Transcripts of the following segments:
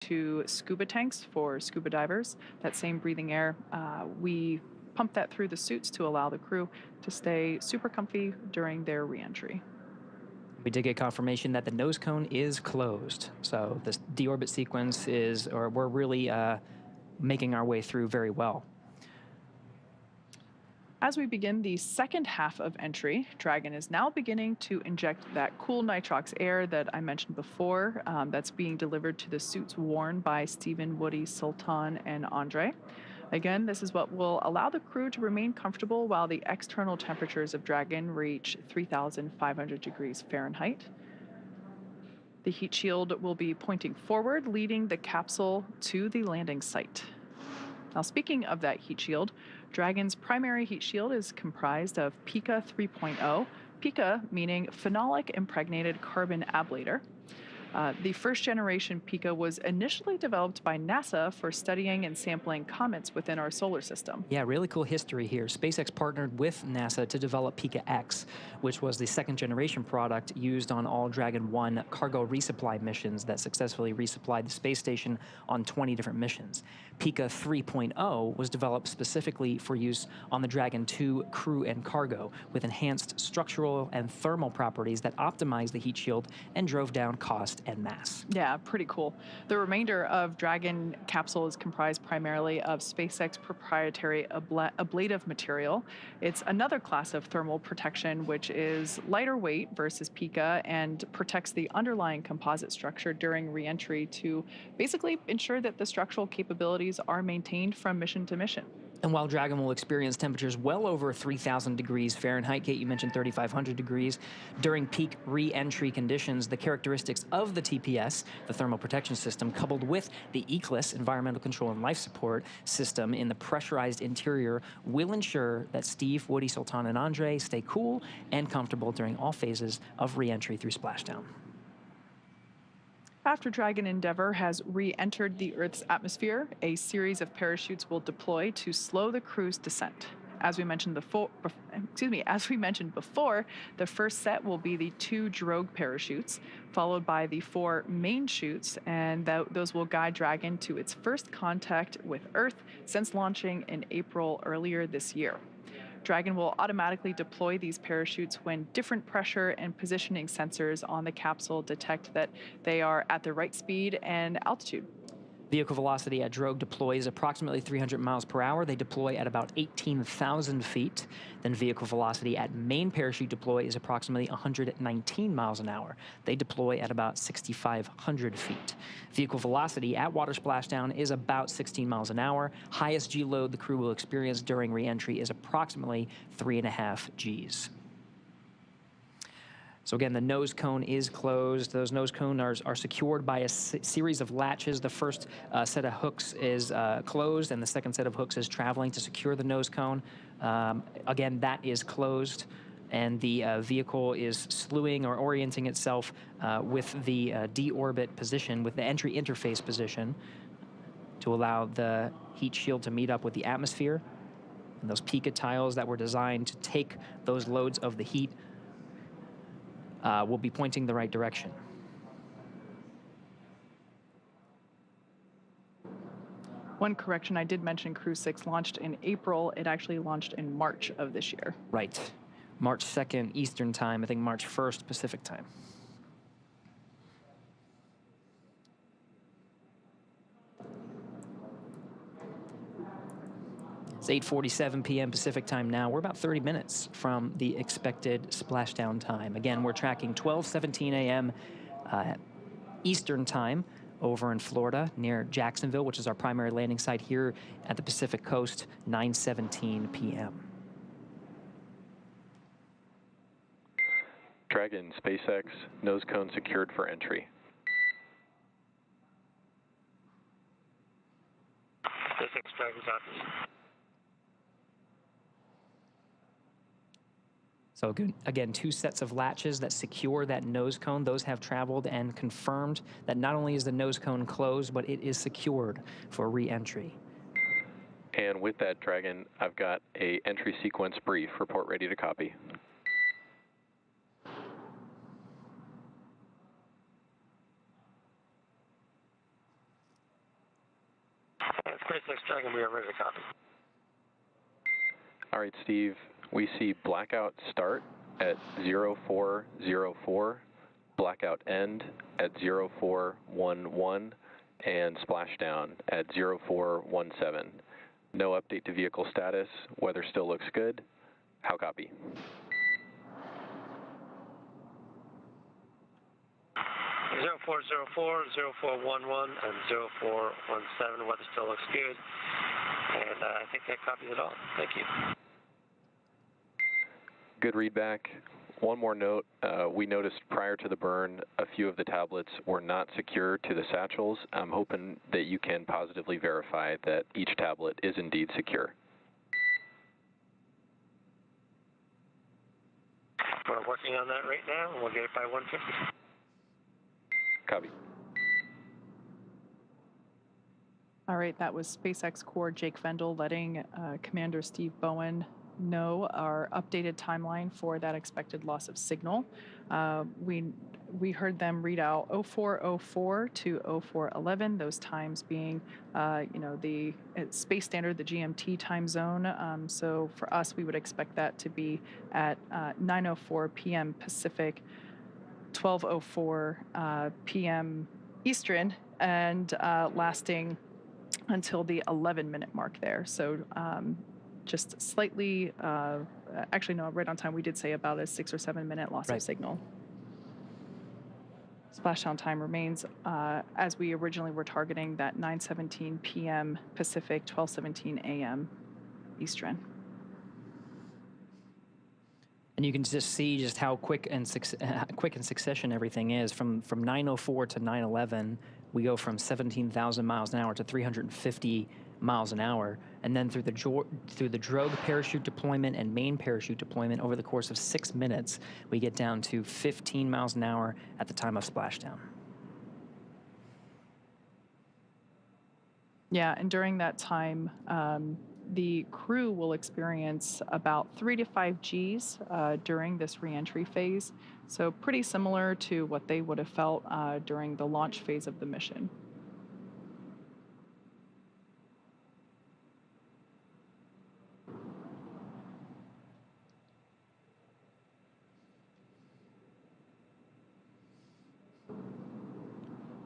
to scuba tanks for scuba divers. That same breathing air, we pump that through the suits to allow the crew to stay super comfy during their reentry. We did get confirmation that the nose cone is closed. So this deorbit sequence we're really making our way through very well. As we begin the second half of entry, Dragon is now beginning to inject that cool nitrox air that I mentioned before, that's being delivered to the suits worn by Stephen, Woody, Sultan, and Andrey. Again, this is what will allow the crew to remain comfortable while the external temperatures of Dragon reach 3,500 degrees Fahrenheit. The heat shield will be pointing forward, leading the capsule to the landing site. Now, speaking of that heat shield, Dragon's primary heat shield is comprised of Pica 3.0, Pica meaning phenolic impregnated carbon ablator. The first generation Pica was initially developed by NASA for studying and sampling comets within our solar system. Yeah, really cool history here. SpaceX partnered with NASA to develop Pica X, which was the second generation product used on all Dragon 1 cargo resupply missions that successfully resupplied the space station on 20 different missions. Pica 3.0 was developed specifically for use on the Dragon 2 crew and cargo, with enhanced structural and thermal properties that optimized the heat shield and drove down cost and mass. Yeah, pretty cool. The remainder of Dragon capsule is comprised primarily of SpaceX proprietary ablative material. It's another class of thermal protection, which is lighter weight versus Pica and protects the underlying composite structure during reentry to basically ensure that the structural capabilities are maintained from mission to mission. And while Dragon will experience temperatures well over 3,000 degrees Fahrenheit, Kate, you mentioned 3,500 degrees, during peak re-entry conditions, the characteristics of the TPS, the thermal protection system, coupled with the ECLIS, environmental control and life support system in the pressurized interior, will ensure that Steve, Woody, Sultan, and Andrey stay cool and comfortable during all phases of re-entry through splashdown. After Dragon Endeavour has re-entered the Earth's atmosphere, a series of parachutes will deploy to slow the crew's descent. As we mentioned before, the first set will be the 2 drogue parachutes, followed by the 4 main chutes, and those will guide Dragon to its first contact with Earth since launching in April earlier this year. Dragon will automatically deploy these parachutes when different pressure and positioning sensors on the capsule detect that they are at the right speed and altitude. Vehicle velocity at drogue deploy is approximately 300 miles per hour. They deploy at about 18,000 feet. Then vehicle velocity at main parachute deploy is approximately 119 miles an hour. They deploy at about 6,500 feet. Vehicle velocity at water splashdown is about 16 miles an hour. Highest G load the crew will experience during re-entry is approximately 3.5 Gs. So again, the nose cone is closed. Those nose cones are secured by a series of latches. The first set of hooks is closed, and the second set of hooks is traveling to secure the nose cone. Again, that is closed, and the vehicle is slewing or orienting itself with the deorbit position, with the entry interface position, to allow the heat shield to meet up with the atmosphere. And those Pica tiles that were designed to take those loads of the heat will be pointing the right direction. One correction, I did mention Crew-6 launched in April. It actually launched in March of this year. Right. March 2nd Eastern time, I think March 1st Pacific time. It's 8:47 p.m. Pacific time now. We're about 30 minutes from the expected splashdown time. Again, we're tracking 12:17 a.m. Eastern time over in Florida near Jacksonville, which is our primary landing site here at the Pacific Coast, 9:17 p.m. Dragon, SpaceX, nose cone secured for entry. SpaceX Dragon's office. So again, 2 sets of latches that secure that nose cone. Those have traveled and confirmed that not only is the nose cone closed, but it is secured for re-entry. And with that, Dragon, I've got a entry sequence brief. Report ready to copy. SpaceX Dragon, we are ready to copy. All right, Steve, we see blackout start at 0404, blackout end at 0411, and splashdown at 0417. No update to vehicle status. Weather still looks good. How copy? Zero 0404, 0411, and 0417. Weather still looks good. And I think that copies it all. Thank you. Good readback. One more note, we noticed prior to the burn, a few of the tablets were not secure to the satchels. I'm hoping that you can positively verify that each tablet is indeed secure. We're working on that right now, and we'll get it by 150. Copy. All right, that was SpaceX Core Jake Vendel letting Commander Steve Bowen know our updated timeline for that expected loss of signal. We heard them read out 0404 to 0411, those times being, the space standard, the GMT time zone. So for us, we would expect that to be at 9:04 p.m. Pacific, 12:04 p.m. Eastern, and lasting until the 11-minute mark there. So just slightly, actually no, right on time, we did say about a 6 or 7 minute loss of signal. Splashdown time remains as we originally were targeting, that 9:17 p.m. Pacific, 12:17 a.m. Eastern. And you can just see just how quick in succession everything is. From 9:04 to 9:11, we go from 17,000 miles an hour to 350 miles an hour, and then through the drogue parachute deployment and main parachute deployment over the course of 6 minutes, we get down to 15 miles an hour at the time of splashdown. Yeah, and during that time, the crew will experience about 3 to 5 Gs during this reentry phase. So pretty similar to what they would have felt during the launch phase of the mission.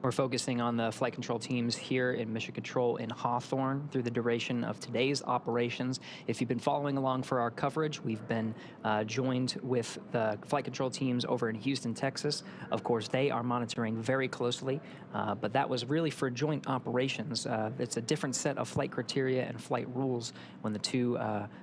We're focusing on the flight control teams here in Mission Control in Hawthorne through the duration of today's operations. If you've been following along for our coverage, we've been joined with the flight control teams over in Houston, Texas. Of course, they are monitoring very closely, but that was really for joint operations. It's a different set of flight criteria and flight rules when the two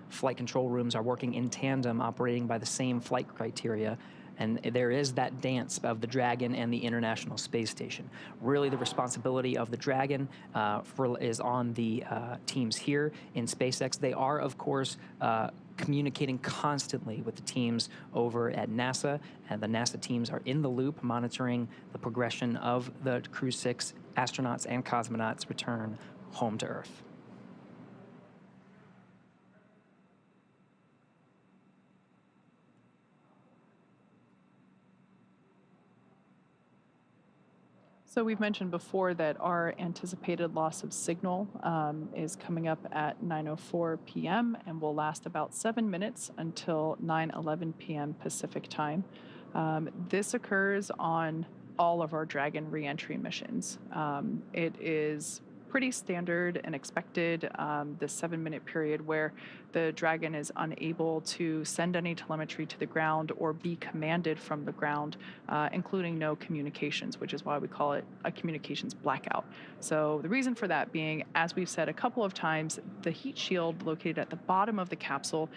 flight control rooms are working in tandem, operating by the same flight criteria. And there is that dance of the Dragon and the International Space Station. Really, the responsibility of the Dragon is on the teams here in SpaceX. They are, of course, communicating constantly with the teams over at NASA, and the NASA teams are in the loop monitoring the progression of the Crew-6 astronauts and cosmonauts' return home to Earth. So we've mentioned before that our anticipated loss of signal is coming up at 9:04 p.m. and will last about 7 minutes until 9:11 p.m. Pacific time. This occurs on all of our Dragon reentry missions. It is pretty standard and expected, the 7-minute period where the Dragon is unable to send any telemetry to the ground or be commanded from the ground, including no communications, which is why we call it a communications blackout. So the reason for that being, as we've said a couple of times, the heat shield located at the bottom of the capsule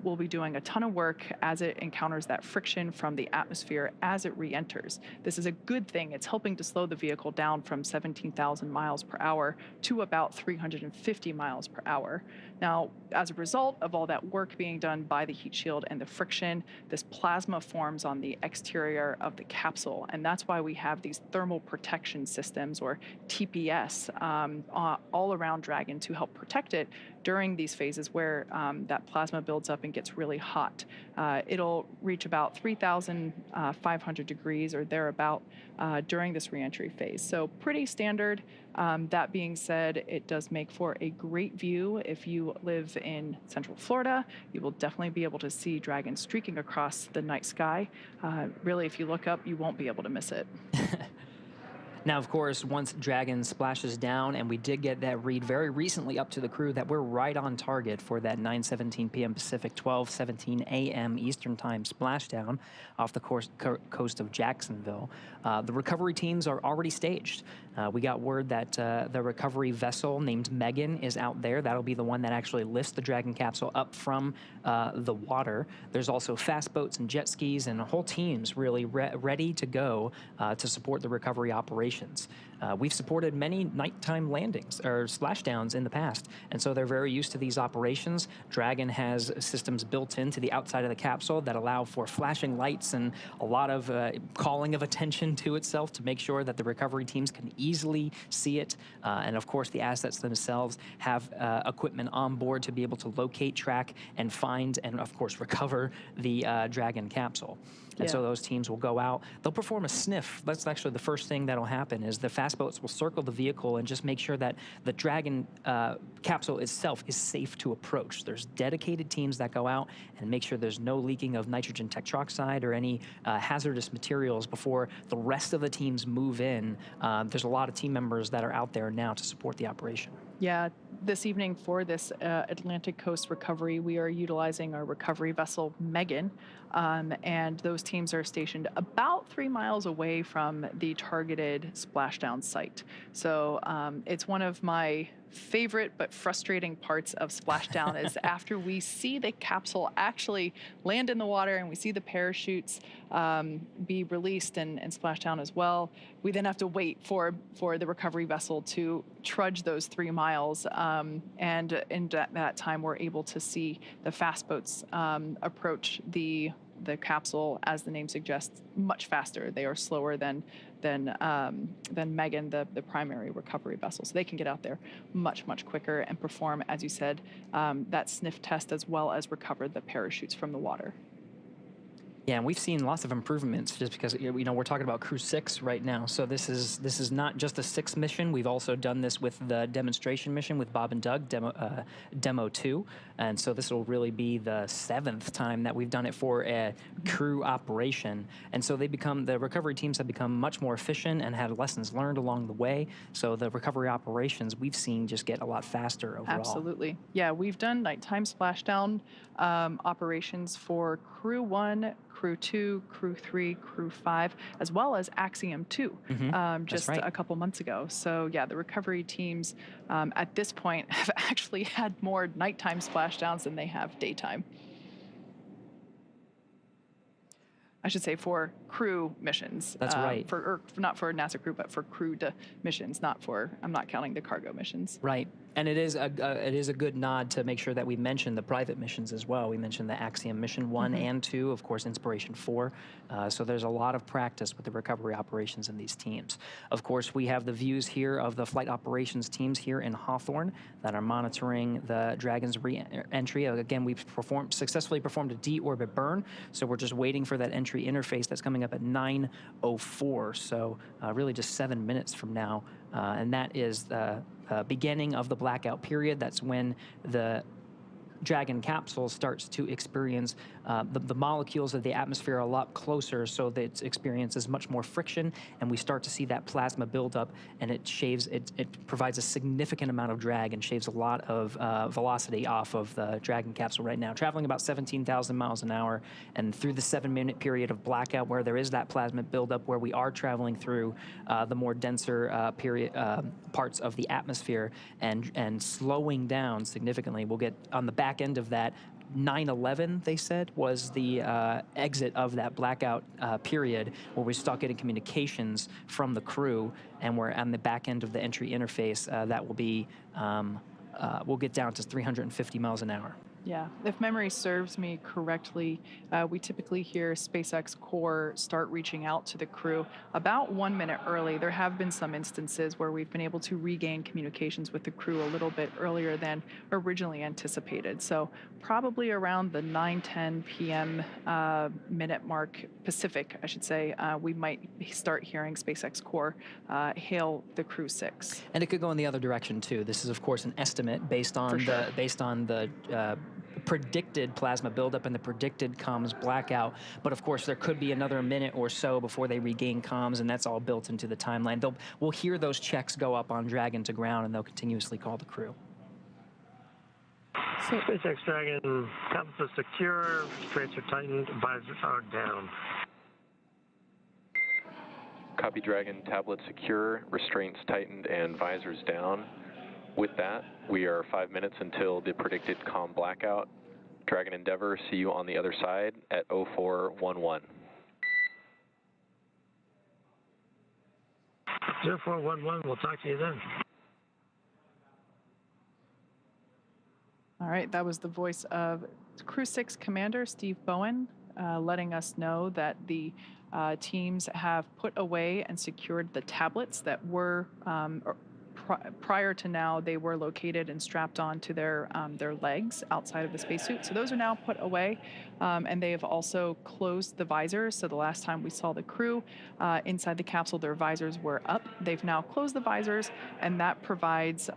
will be doing a ton of work as it encounters that friction from the atmosphere as it re-enters. This is a good thing. It's helping to slow the vehicle down from 17,000 miles per hour to about 350 miles per hour. Now, as a result of all that work being done by the heat shield and the friction, this plasma forms on the exterior of the capsule, and that's why we have these thermal protection systems, or TPS, all around Dragon to help protect it during these phases where that plasma builds up and gets really hot. It'll reach about 3,500 degrees or thereabout during this reentry phase. So pretty standard. That being said, it does make for a great view. If you live in Central Florida, you will definitely be able to see Dragon streaking across the night sky. Really, if you look up, you won't be able to miss it. Now, of course, once Dragon splashes down, and we did get that read very recently up to the crew that we're right on target for that 9:17 p.m. Pacific, 12:17 a.m. Eastern Time splashdown off the coast of Jacksonville. The recovery teams are already staged. We got word that the recovery vessel named Megan is out there. That'll be the one that actually lifts the Dragon capsule up from the water. There's also fast boats and jet skis and whole teams really ready to go to support the recovery operations. We've supported many nighttime landings or splashdowns in the past, and so they're very used to these operations. Dragon has systems built into the outside of the capsule that allow for flashing lights and a lot of calling of attention to itself to make sure that the recovery teams can easily see it. And of course, the assets themselves have equipment on board to be able to locate, track, and find, and of course, recover the Dragon capsule. And so those teams will go out. They'll perform a sniff. That's actually the first thing that'll happen is the fast boats will circle the vehicle and just make sure that the Dragon capsule itself is safe to approach. There's dedicated teams that go out and make sure there's no leaking of nitrogen tetroxide or any hazardous materials before the rest of the teams move in. There's a lot of team members that are out there now to support the operation. Yeah, this evening for this Atlantic Coast recovery, we are utilizing our recovery vessel, Megan, and those teams are stationed about 3 miles away from the targeted splashdown site. So it's one of my favorite but frustrating parts of splashdown is after we see the capsule actually land in the water and we see the parachutes be released and splash down as well, we then have to wait for the recovery vessel to trudge those 3 miles. And in that time, we're able to see the fast boats approach the capsule, as the name suggests, much faster. They are slower than Megan, the primary recovery vessel. So they can get out there much quicker and perform, as you said, that sniff test as well as recover the parachutes from the water. Yeah, and we've seen lots of improvements just because, we're talking about Crew-6 right now. So this is not just a 6 mission. We've also done this with the demonstration mission with Bob and Doug, Demo 2. And so this will really be the 7th time that we've done it for a crew operation. And so the recovery teams have become much more efficient and had lessons learned along the way. So the recovery operations we've seen just get a lot faster overall. Absolutely. Yeah, we've done nighttime splashdown operations for Crew 1, Crew 2, Crew 3, Crew 5, as well as Axiom 2 just a couple months ago. So yeah, the recovery teams at this point have actually had more nighttime splashdowns than they have daytime. I should say for crew missions. That's right. Not for NASA crew, but for crewed missions, I'm not counting the cargo missions. Right. And it is a good nod to make sure that we mention the private missions as well. We mentioned the Axiom mission 1 and 2, of course, Inspiration 4. So there's a lot of practice with the recovery operations in these teams. Of course, we have the views here of the flight operations teams here in Hawthorne that are monitoring the Dragon's re-entry. Again, we've successfully performed a deorbit burn, so we're just waiting for that entry interface that's coming up at 9:04. So really just 7 minutes from now, and that is the beginning of the blackout period. That's when the Dragon capsule starts to experience the molecules of the atmosphere a lot closer, so that it experiences much more friction, and we start to see that plasma build up, and it provides a significant amount of drag and shaves a lot of velocity off of the Dragon capsule right now, traveling about 17,000 miles an hour. And through the 7-minute period of blackout, where there is that plasma buildup, where we are traveling through the more denser parts of the atmosphere and slowing down significantly, we'll get on the back end of that. 9/11, they said, was the exit of that blackout period, where we start getting communications from the crew, and we're on the back end of the entry interface. That will be, we'll get down to 350 miles an hour. Yeah, if memory serves me correctly, we typically hear SpaceX Core start reaching out to the crew about 1 minute early. There have been some instances where we've been able to regain communications with the crew a little bit earlier than originally anticipated. So probably around the 9:10 p.m. Minute mark Pacific, I should say, we might start hearing SpaceX Core hail the Crew-6. And it could go in the other direction too. This is, of course, an estimate based on the predicted plasma buildup and the predicted comms blackout. But of course, there could be another minute or so before they regain comms, and that's all built into the timeline. We'll hear those checks go up on Dragon to ground, and they'll continuously call the crew. So SpaceX Dragon, compass is secure, restraints are tightened, visors are down. Copy Dragon, tablet secure, restraints tightened, and visors down. With that, we are 5 minutes until the predicted comm blackout. Dragon Endeavour, see you on the other side at 0411. 0411, we'll talk to you then. All right, that was the voice of Crew-6 Commander Steve Bowen, letting us know that the teams have put away and secured the tablets that were prior to now. They were located and strapped onto their legs outside of the spacesuit. So those are now put away, and they have also closed the visors. So the last time we saw the crew inside the capsule, their visors were up. They've now closed the visors, and that provides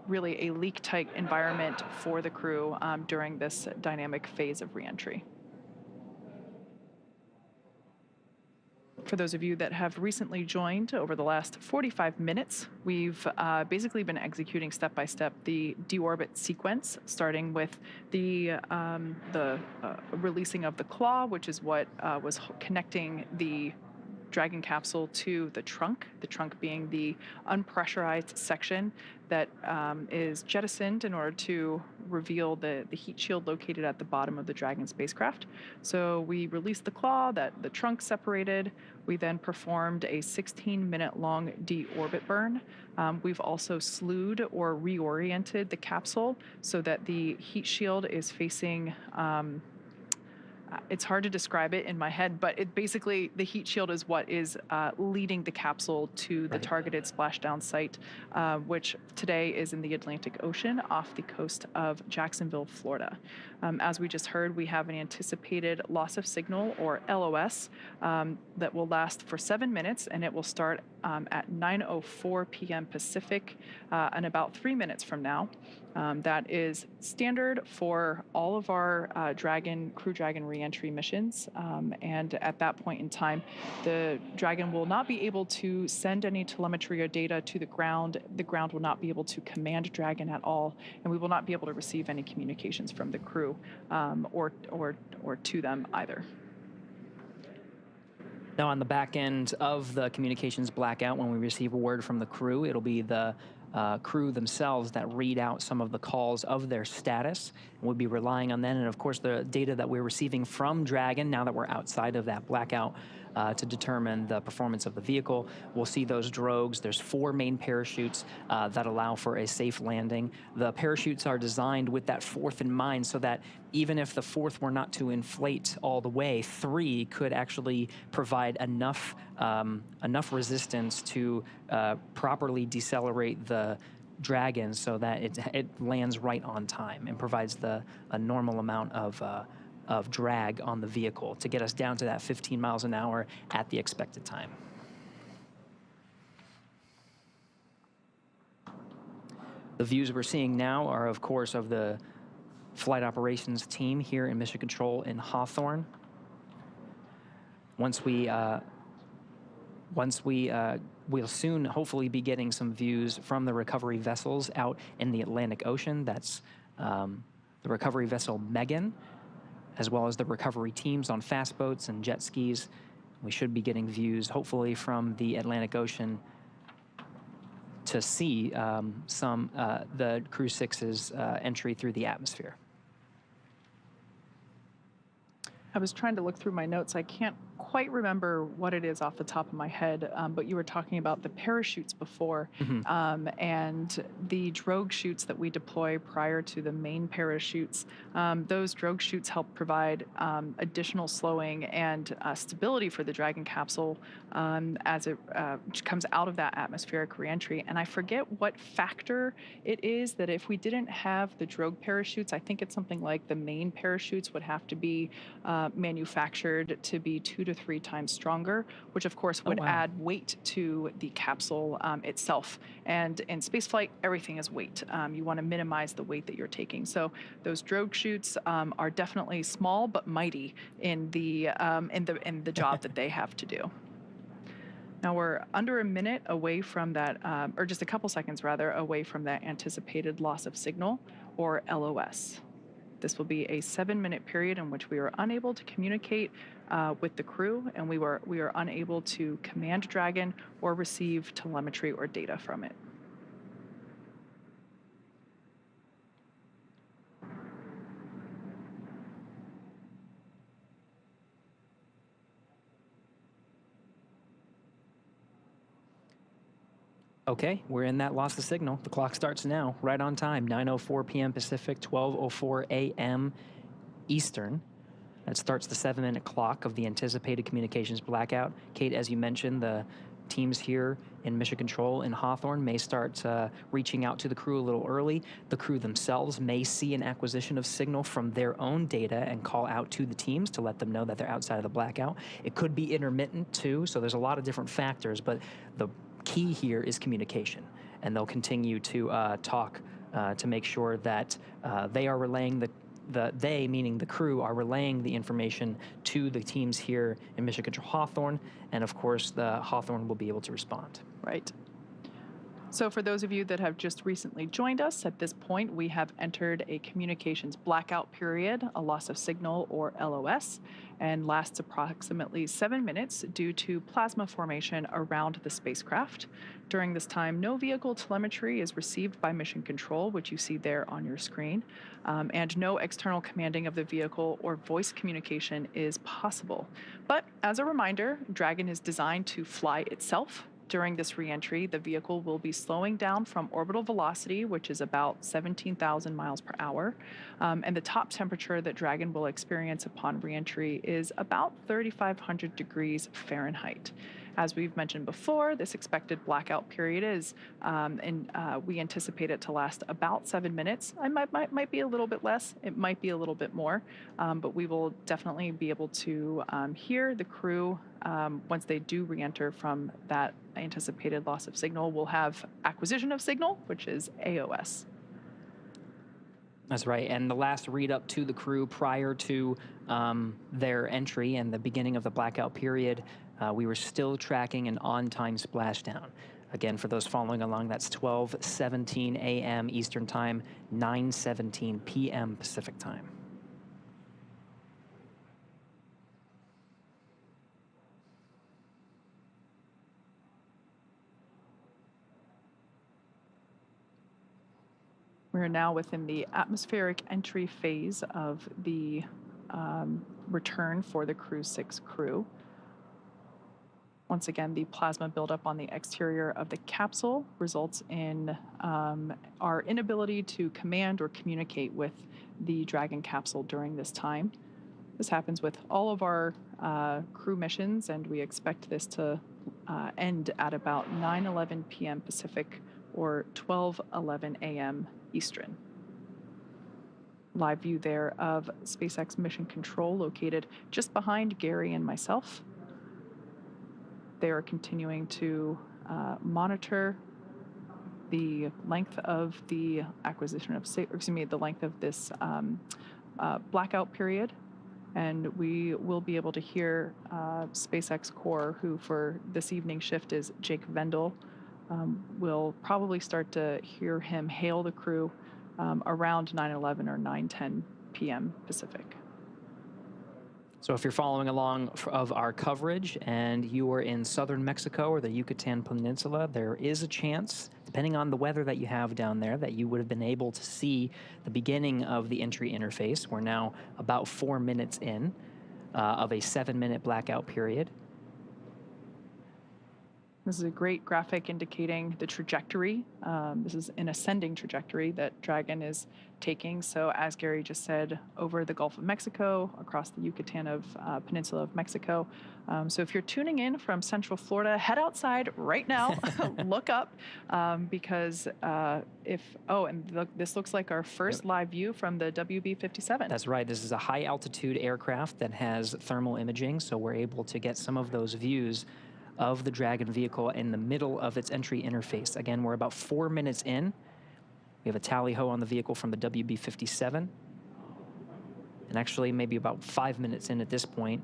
really a leak-tight environment for the crew during this dynamic phase of reentry. For those of you that have recently joined over the last 45 minutes, we've basically been executing step-by-step the deorbit sequence, starting with the releasing of the claw, which is what was connecting the Dragon capsule to the trunk being the unpressurized section that is jettisoned in order to reveal the heat shield located at the bottom of the Dragon spacecraft. So we released the claw, the trunk separated. We then performed a 16-minute long deorbit burn. We've also slewed or reoriented the capsule so that the heat shield is facing it's hard to describe it in my head, but it basically, the heat shield is what is leading the capsule to the targeted splashdown site, which today is in the Atlantic Ocean off the coast of Jacksonville, Florida. As we just heard, we have an anticipated loss of signal, or LOS, that will last for 7 minutes, and it will start at 9:04 p.m. Pacific in about 3 minutes from now. That is standard for all of our Crew Dragon reentry missions, and at that point in time, the Dragon will not be able to send any telemetry or data to the ground. The ground will not be able to command Dragon at all, and we will not be able to receive any communications from the crew or to them either. Now, on the back end of the communications blackout, when we receive a word from the crew, it'll be the crew themselves that read out some of the calls of their status, and we'll be relying on that. And of course, the data that we're receiving from Dragon, now that we're outside of that blackout, to determine the performance of the vehicle. We'll see those drogues. There's 4 main parachutes that allow for a safe landing. The parachutes are designed with that 4th in mind, so that even if the 4th were not to inflate all the way, 3 could actually provide enough resistance to properly decelerate the Dragon so that it lands right on time and provides a normal amount of drag on the vehicle to get us down to that 15 miles an hour at the expected time. The views we're seeing now are, of course, of the flight operations team here in Mission Control in Hawthorne. We'll soon hopefully be getting some views from the recovery vessels out in the Atlantic Ocean. That's the recovery vessel Megan, as well as the recovery teams on fast boats and jet skis. We should be getting views, hopefully, from the Atlantic Ocean to see the Crew-6's entry through the atmosphere. I was trying to look through my notes. I can't quite remember what it is off the top of my head, but you were talking about the parachutes before, Mhm. and the drogue chutes that we deploy prior to the main parachutes. Those drogue chutes help provide additional slowing and stability for the Dragon capsule as it comes out of that atmospheric reentry. And I forget what factor it is that if we didn't have the drogue parachutes, I think it's something like the main parachutes would have to be manufactured to be 2 to 3 times stronger, which of course Oh, would wow. add weight to the capsule itself. And in spaceflight, everything is weight. You want to minimize the weight that you're taking. So those drogue chutes are definitely small but mighty in the job that they have to do. Now we're under a minute away from that, or just a couple seconds rather, away from that anticipated loss of signal, or LOS. This will be a 7-minute period in which we were unable to communicate with the crew, and we are unable to command Dragon or receive telemetry or data from it. Okay, we're in that loss of signal. The clock starts now, right on time, 9:04 p.m. Pacific, 12:04 a.m. Eastern. That starts the 7-minute clock of the anticipated communications blackout. Kate, as you mentioned, the teams here in Mission Control in Hawthorne may start reaching out to the crew a little early. The crew themselves may see an acquisition of signal from their own data and call out to the teams to let them know that they're outside of the blackout. It could be intermittent too, so there's a lot of different factors, but the key here is communication, and they'll continue to talk to make sure that they are relaying they, meaning the crew, are relaying the information to the teams here in Mission Control Hawthorne, and of course the Hawthorne will be able to respond. Right. So for those of you that have just recently joined us, at this point we have entered a communications blackout period, a loss of signal or LOS, and lasts approximately 7 minutes due to plasma formation around the spacecraft. During this time, no vehicle telemetry is received by Mission Control, which you see there on your screen, and no external commanding of the vehicle or voice communication is possible. But as a reminder, Dragon is designed to fly itself. During this reentry, the vehicle will be slowing down from orbital velocity, which is about 17,000 miles per hour, and the top temperature that Dragon will experience upon reentry is about 3,500 degrees Fahrenheit. As we've mentioned before, this expected blackout period is, and we anticipate it to last about 7 minutes. It might be a little bit less, it might be a little bit more, but we will definitely be able to hear the crew once they do re-enter from that anticipated loss of signal. We'll have acquisition of signal, which is AOS. That's right, and the last read up to the crew prior to their entry and the beginning of the blackout period, we were still tracking an on-time splashdown. Again, for those following along, that's 12:17 a.m. Eastern Time, 9:17 p.m. Pacific Time. We're now within the atmospheric entry phase of the return for the Crew-6 crew. Once again, the plasma buildup on the exterior of the capsule results in our inability to command or communicate with the Dragon capsule during this time. This happens with all of our crew missions, and we expect this to end at about 9:11 p.m. Pacific or 12:11 a.m. Eastern. Live view there of SpaceX Mission Control located just behind Gary and myself. They are continuing to monitor the length of the acquisition of, the length of this blackout period. And we will be able to hear SpaceX Core, who for this evening shift is Jake Vendel. We'll probably start to hear him hail the crew around 9:11 or 9:10 p.m. Pacific. So if you're following along of our coverage and you are in southern Mexico or the Yucatan Peninsula, there is a chance, depending on the weather that you have down there, that you would have been able to see the beginning of the entry interface. We're now about 4 minutes in. of a 7-minute blackout period. This is a great graphic indicating the trajectory. This is an ascending trajectory that Dragon is taking. So as Gary just said, over the Gulf of Mexico, across the Yucatan Peninsula of Mexico. So if you're tuning in from Central Florida, head outside right now, look up, because this looks like our first live view from the WB-57. That's right. This is a high altitude aircraft that has thermal imaging, so we're able to get some of those views of the Dragon vehicle in the middle of its entry interface. Again, we're about 4 minutes in. We have a tally-ho on the vehicle from the WB-57. And actually maybe about 5 minutes in at this point.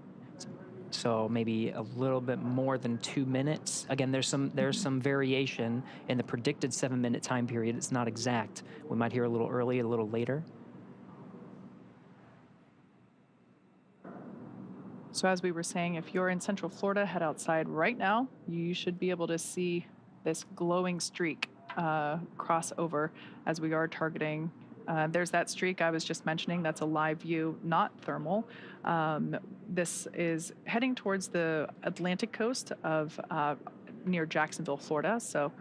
So maybe a little bit more than 2 minutes. Again, there's some variation in the predicted 7-minute time period. It's not exact. We might hear a little early, a little later. So as we were saying, if you're in Central Florida, head outside right now. You should be able to see this glowing streak cross over as we are targeting. There's that streak I was just mentioning. That's a live view, not thermal. This is heading towards the Atlantic coast of near Jacksonville, Florida. So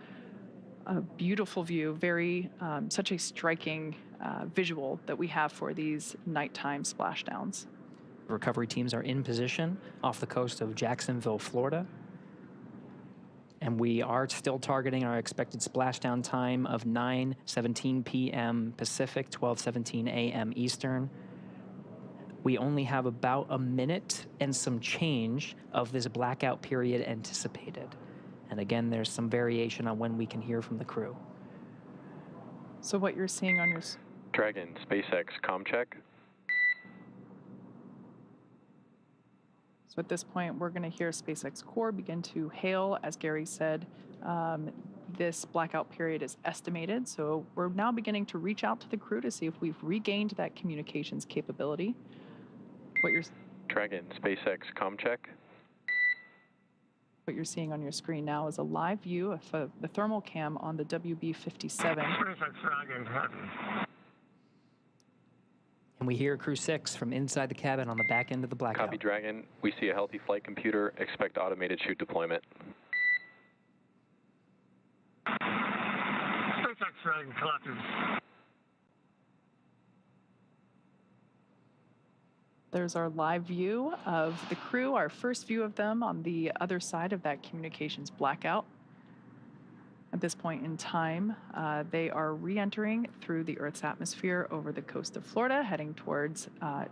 a beautiful view, very such a striking visual that we have for these nighttime splashdowns. Recovery teams are in position off the coast of Jacksonville, Florida. And we are still targeting our expected splashdown time of 9:17 p.m. Pacific, 12:17 a.m. Eastern. We only have about a minute and some change of this blackout period anticipated. And again, there's some variation on when we can hear from the crew. So what you're seeing on your... Dragon, SpaceX comm check. So at this point, we're going to hear SpaceX Core begin to hail. As Gary said, this blackout period is estimated. So we're now beginning to reach out to the crew to see if we've regained that communications capability. Dragon, SpaceX comm check. What you're seeing on your screen now is a live view of the thermal cam on the WB-57. SpaceX Dragon, happy. And we hear Crew-6 from inside the cabin on the back end of the blackout. Copy, Dragon. We see a healthy flight computer. Expect automated chute deployment. SpaceX Dragon, collectors. There's our live view of the crew, our first view of them on the other side of that communications blackout. At this point in time, they are re-entering through the Earth's atmosphere over the coast of Florida, heading towards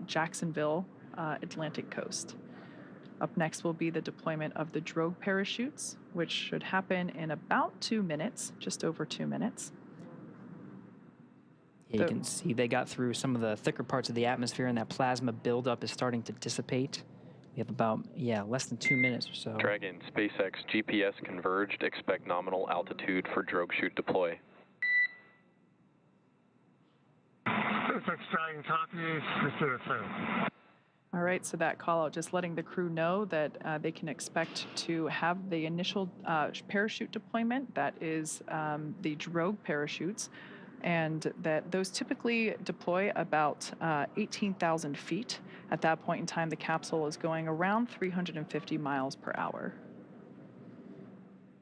Jacksonville, Atlantic coast. Up next will be the deployment of the drogue parachutes, which should happen in about 2 minutes, just over 2 minutes. Yeah, you can see they got through some of the thicker parts of the atmosphere, and that plasma buildup is starting to dissipate. We have about, less than 2 minutes or so. Dragon, SpaceX GPS converged. Expect nominal altitude for drogue chute deploy. SpaceX Dragon, copy. Receive it. All right, so that call out just letting the crew know that they can expect to have the initial parachute deployment. That is the drogue parachutes, and that those typically deploy about 18,000 feet. At that point in time, the capsule is going around 350 miles per hour.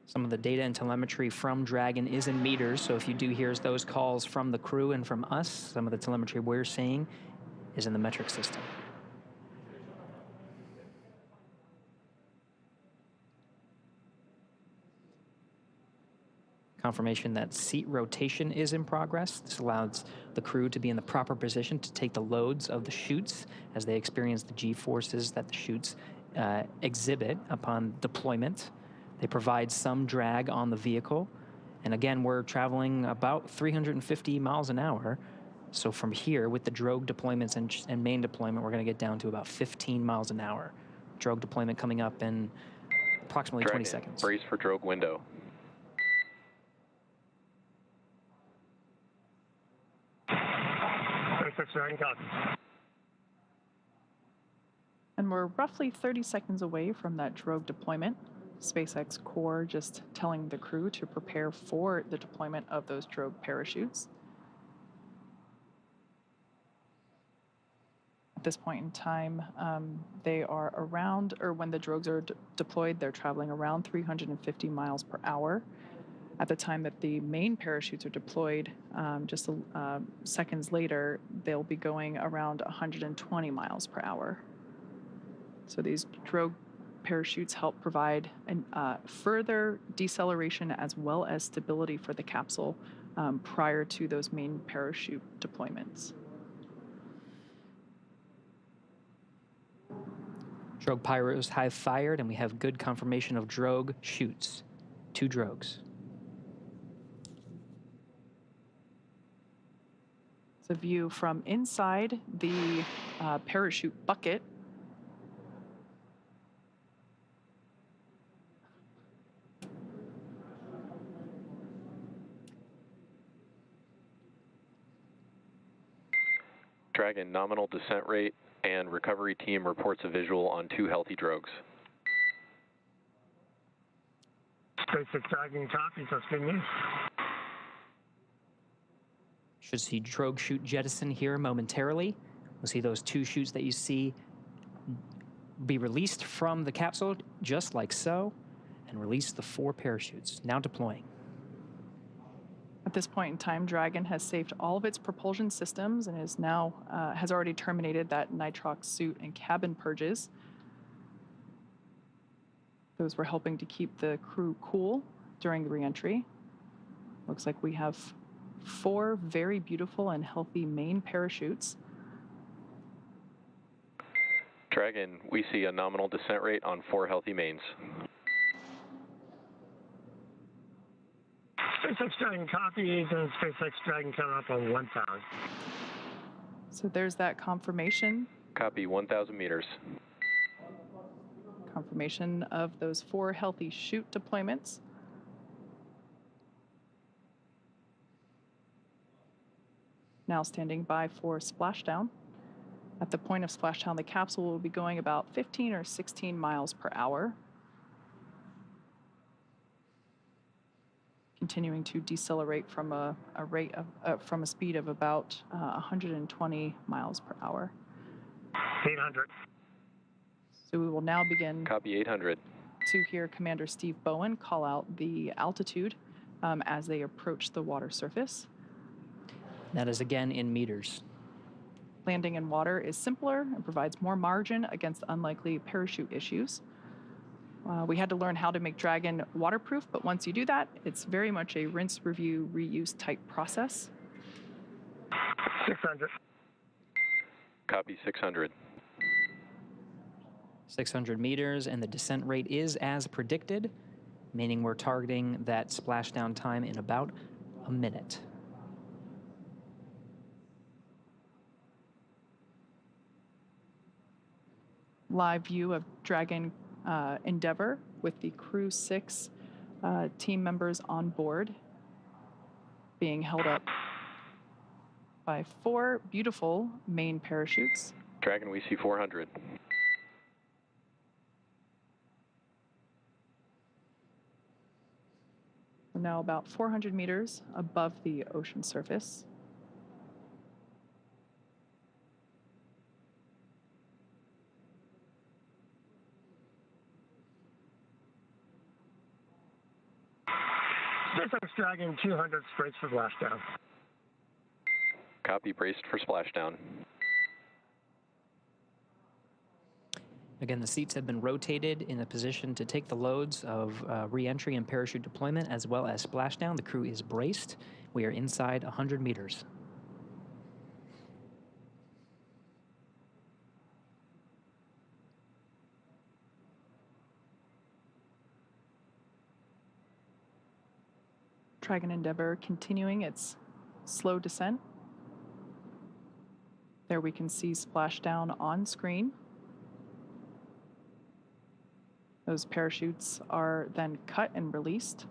Some of the data and telemetry from Dragon is in meters, so if you do hear those calls from the crew and from us, some of the telemetry we're seeing is in the metric system. Confirmation that seat rotation is in progress. This allows the crew to be in the proper position to take the loads of the chutes as they experience the G-forces that the chutes exhibit upon deployment. They provide some drag on the vehicle. And again, we're traveling about 350 miles an hour. So from here, with the drogue deployments and main deployment, we're going to get down to about 15 miles an hour. Drogue deployment coming up in approximately Dragon, 20 seconds. Brace for drogue window. And we're roughly 30 seconds away from that drogue deployment. SpaceX Core just telling the crew to prepare for the deployment of those drogue parachutes. At this point in time, they are around, or when the drogues are deployed, they're traveling around 350 miles per hour. At the time that the main parachutes are deployed, just seconds later, they'll be going around 120 miles per hour. So these drogue parachutes help provide further deceleration as well as stability for the capsule prior to those main parachute deployments. Drogue pyros have fired, and we have good confirmation of drogue shoots. 2 drogues. It's a view from inside the parachute bucket. Dragon, nominal descent rate and recovery team reports a visual on 2 healthy drogues. SpaceX Dragon copies, that's good news. Should see drogue chute jettison here momentarily. We'll see those 2 chutes that you see be released from the capsule, just like so, and release the 4 parachutes, now deploying. At this point in time, Dragon has saved all of its propulsion systems and is now has already terminated that nitrox suit and cabin purges. Those were helping to keep the crew cool during the reentry. Looks like we have 4 very beautiful and healthy main parachutes. Dragon, we see a nominal descent rate on 4 healthy mains. SpaceX Dragon copies, and SpaceX Dragon coming up on 1,000. So there's that confirmation. Copy, 1,000 meters. Confirmation of those 4 healthy chute deployments. Now standing by for splashdown. At the point of splashdown, the capsule will be going about 15 or 16 miles per hour. Continuing to decelerate from a rate of from a speed of about 120 miles per hour. 800. So we will now begin. Copy, 800. To hear Commander Steve Bowen call out the altitude as they approach the water surface. That is again in meters. Landing in water is simpler and provides more margin against unlikely parachute issues. We had to learn how to make Dragon waterproof, but once you do that, it's very much a rinse, review, reuse type process. 600. Copy, 600. 600 meters, and the descent rate is as predicted, meaning we're targeting that splashdown time in about a minute. Live view of Dragon Endeavour with the Crew-6 team members on board, being held up by 4 beautiful main parachutes. Dragon, we see 400. We're now about 400 meters above the ocean surface. SpaceX Dragon 200 braced for splashdown. Copy, braced for splashdown. Again, the seats have been rotated in a position to take the loads of re-entry and parachute deployment as well as splashdown. The crew is braced. We are inside 100 meters. Dragon Endeavour continuing its slow descent. There we can see splashdown on screen. Those parachutes are then cut and released.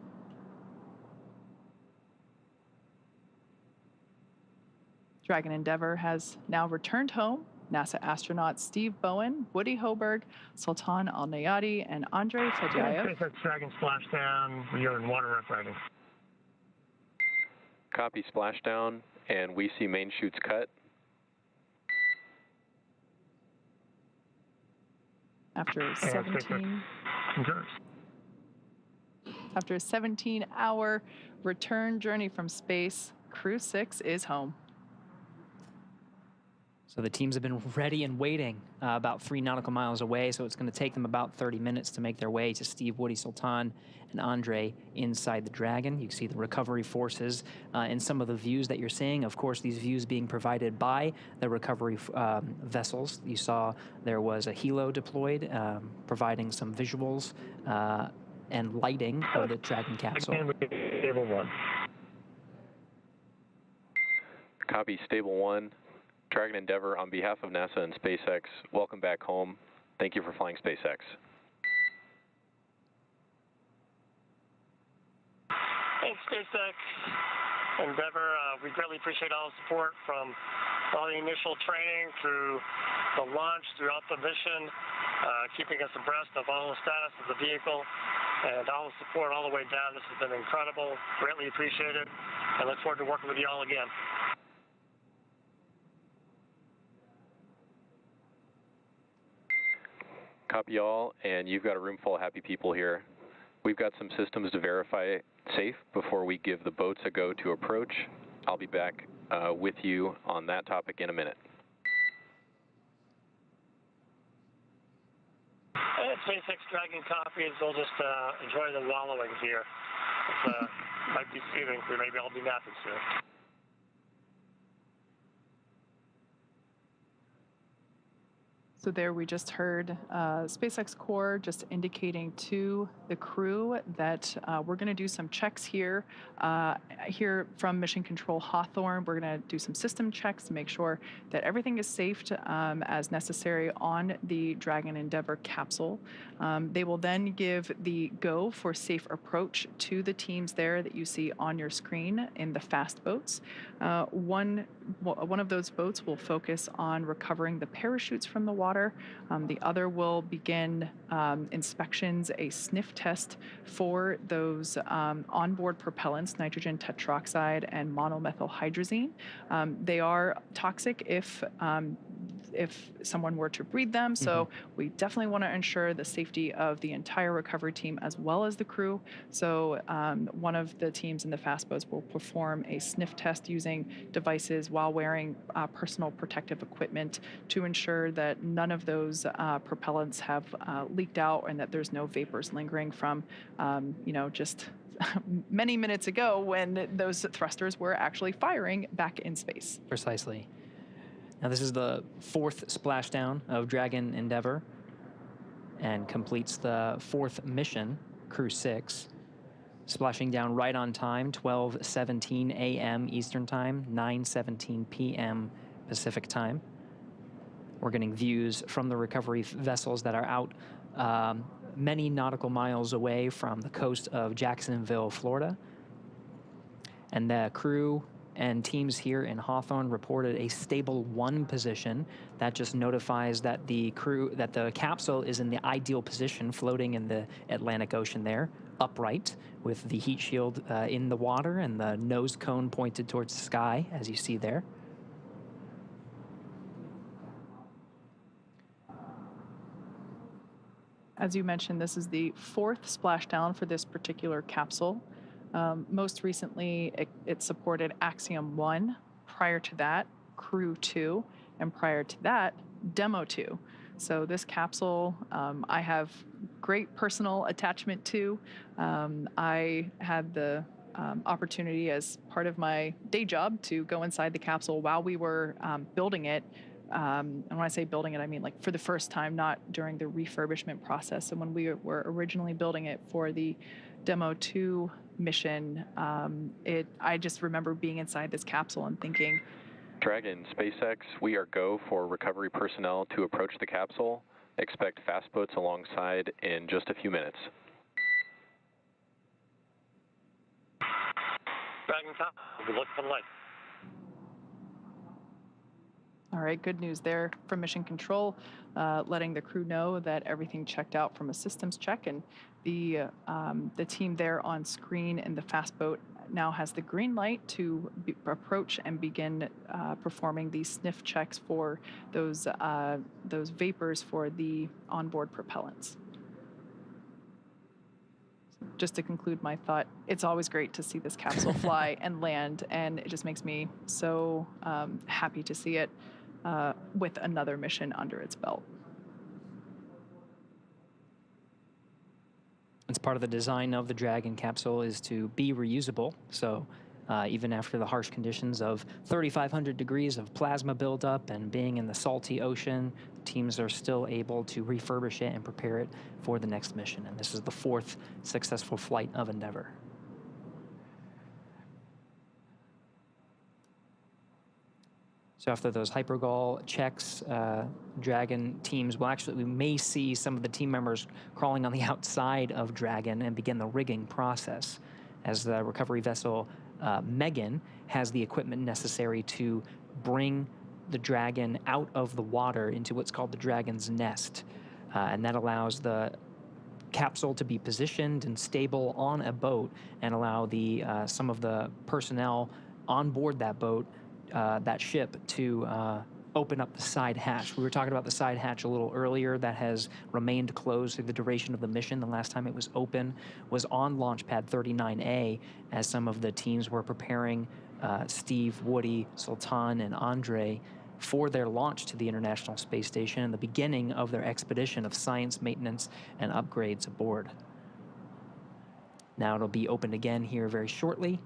Dragon Endeavour has now returned home. NASA astronauts Steve Bowen, Woody Hoburg, Sultan Alneyadi, and Andrey Fedyaev. SpaceX Dragon splashdown. We are in water rough riding. Copy, splashdown, and we see main chutes cut. After a And SpaceX endures. After a 17-hour return journey from space, Crew-6 is home. So the teams have been ready and waiting about 3 nautical miles away, so it's going to take them about 30 minutes to make their way to Steve, Woody, Sultan, and Andrey inside the Dragon. You can see the recovery forces in some of the views that you're seeing. Of course, these views being provided by the recovery vessels. You saw there was a helo deployed, providing some visuals and lighting of the Dragon capsule. Stable 1. Copy, Stable 1. Dragon Endeavour, on behalf of NASA and SpaceX, welcome back home. Thank you for flying SpaceX. Thanks, SpaceX Endeavour. We greatly appreciate all the support from all the initial training through the launch, throughout the mission, keeping us abreast of all the status of the vehicle, and all the support all the way down. This has been incredible. Greatly appreciate it, and look forward to working with you all again. Copy all, and you've got a room full of happy people here. We've got some systems to verify safe before we give the boats a go to approach. I'll be back with you on that topic in a minute. And SpaceX Dragon copies, we'll just enjoy the wallowing here. It might be soothing, so maybe I'll be napping soon. So there we just heard SpaceX Core just indicating to the crew that we're going to do some checks here. Here from Mission Control Hawthorne, we're going to do some system checks to make sure that everything is safe as necessary on the Dragon Endeavour capsule. They will then give the go for safe approach to the teams there that you see on your screen in the fast boats. One of those boats will focus on recovering the parachutes from the water. The other will begin inspections, a sniff test for those onboard propellants, nitrogen tetroxide and monomethylhydrazine. They are toxic if someone were to breathe them, so we definitely want to ensure the safety of the entire recovery team as well as the crew. So one of the teams in the fast boats will perform a sniff test using devices while wearing personal protective equipment to ensure that none of those propellants have leaked out and that there's no vapors lingering from, just many minutes ago when those thrusters were actually firing back in space. Precisely. Now this is the 4th splashdown of Dragon Endeavour and completes the 4th mission, Crew-6, splashing down right on time, 12:17 a.m. Eastern Time, 9:17 p.m. Pacific Time. We're getting views from the recovery vessels that are out many nautical miles away from the coast of Jacksonville, Florida. And the crew and teams here in Hawthorne reported a stable 1 position. That just notifies that the capsule is in the ideal position, floating in the Atlantic Ocean there, upright, with the heat shield in the water and the nose cone pointed towards the sky, as you see there. As you mentioned, this is the 4th splashdown for this particular capsule. Most recently, it supported Axiom 1. Prior to that, Crew-2. And prior to that, Demo 2. So this capsule, I have great personal attachment to. I had the opportunity as part of my day job to go inside the capsule while we were building it. And when I say building it, I mean like for the first time, not during the refurbishment process. And when we were originally building it for the Demo 2 mission, I just remember being inside this capsule and thinking, Dragon, SpaceX, we are go for recovery personnel to approach the capsule. Expect fast boats alongside in just a few minutes. Dragon top, we look for the light. all right, good news there from Mission Control, letting the crew know that everything checked out from a systems check, and the team there on screen in the fast boat now has the green light to approach and begin performing the sniff checks for those vapors for the onboard propellants. Just to conclude my thought, it's always great to see this capsule fly and land, and it just makes me so happy to see it with another mission under its belt. It's part of the design of the Dragon capsule is to be reusable. So even after the harsh conditions of 3,500 degrees of plasma buildup and being in the salty ocean, teams are still able to refurbish it and prepare it for the next mission. And this is the 4th successful flight of Endeavour. So after those hypergol checks, Dragon teams will actually, we may see some of the team members crawling on the outside of Dragon and begin the rigging process as the recovery vessel Megan has the equipment necessary to bring the Dragon out of the water into what's called the Dragon's nest. And that allows the capsule to be positioned and stable on a boat and allow the some of the personnel on board that boat, that ship, to open up the side hatch. We were talking about the side hatch a little earlier that has remained closed through the duration of the mission. The last time it was open was on Launch Pad 39A as some of the teams were preparing Steve, Woody, Sultan, and Andrey for their launch to the International Space Station and the beginning of their expedition of science, maintenance, and upgrades aboard. Now it'll be opened again here very shortly.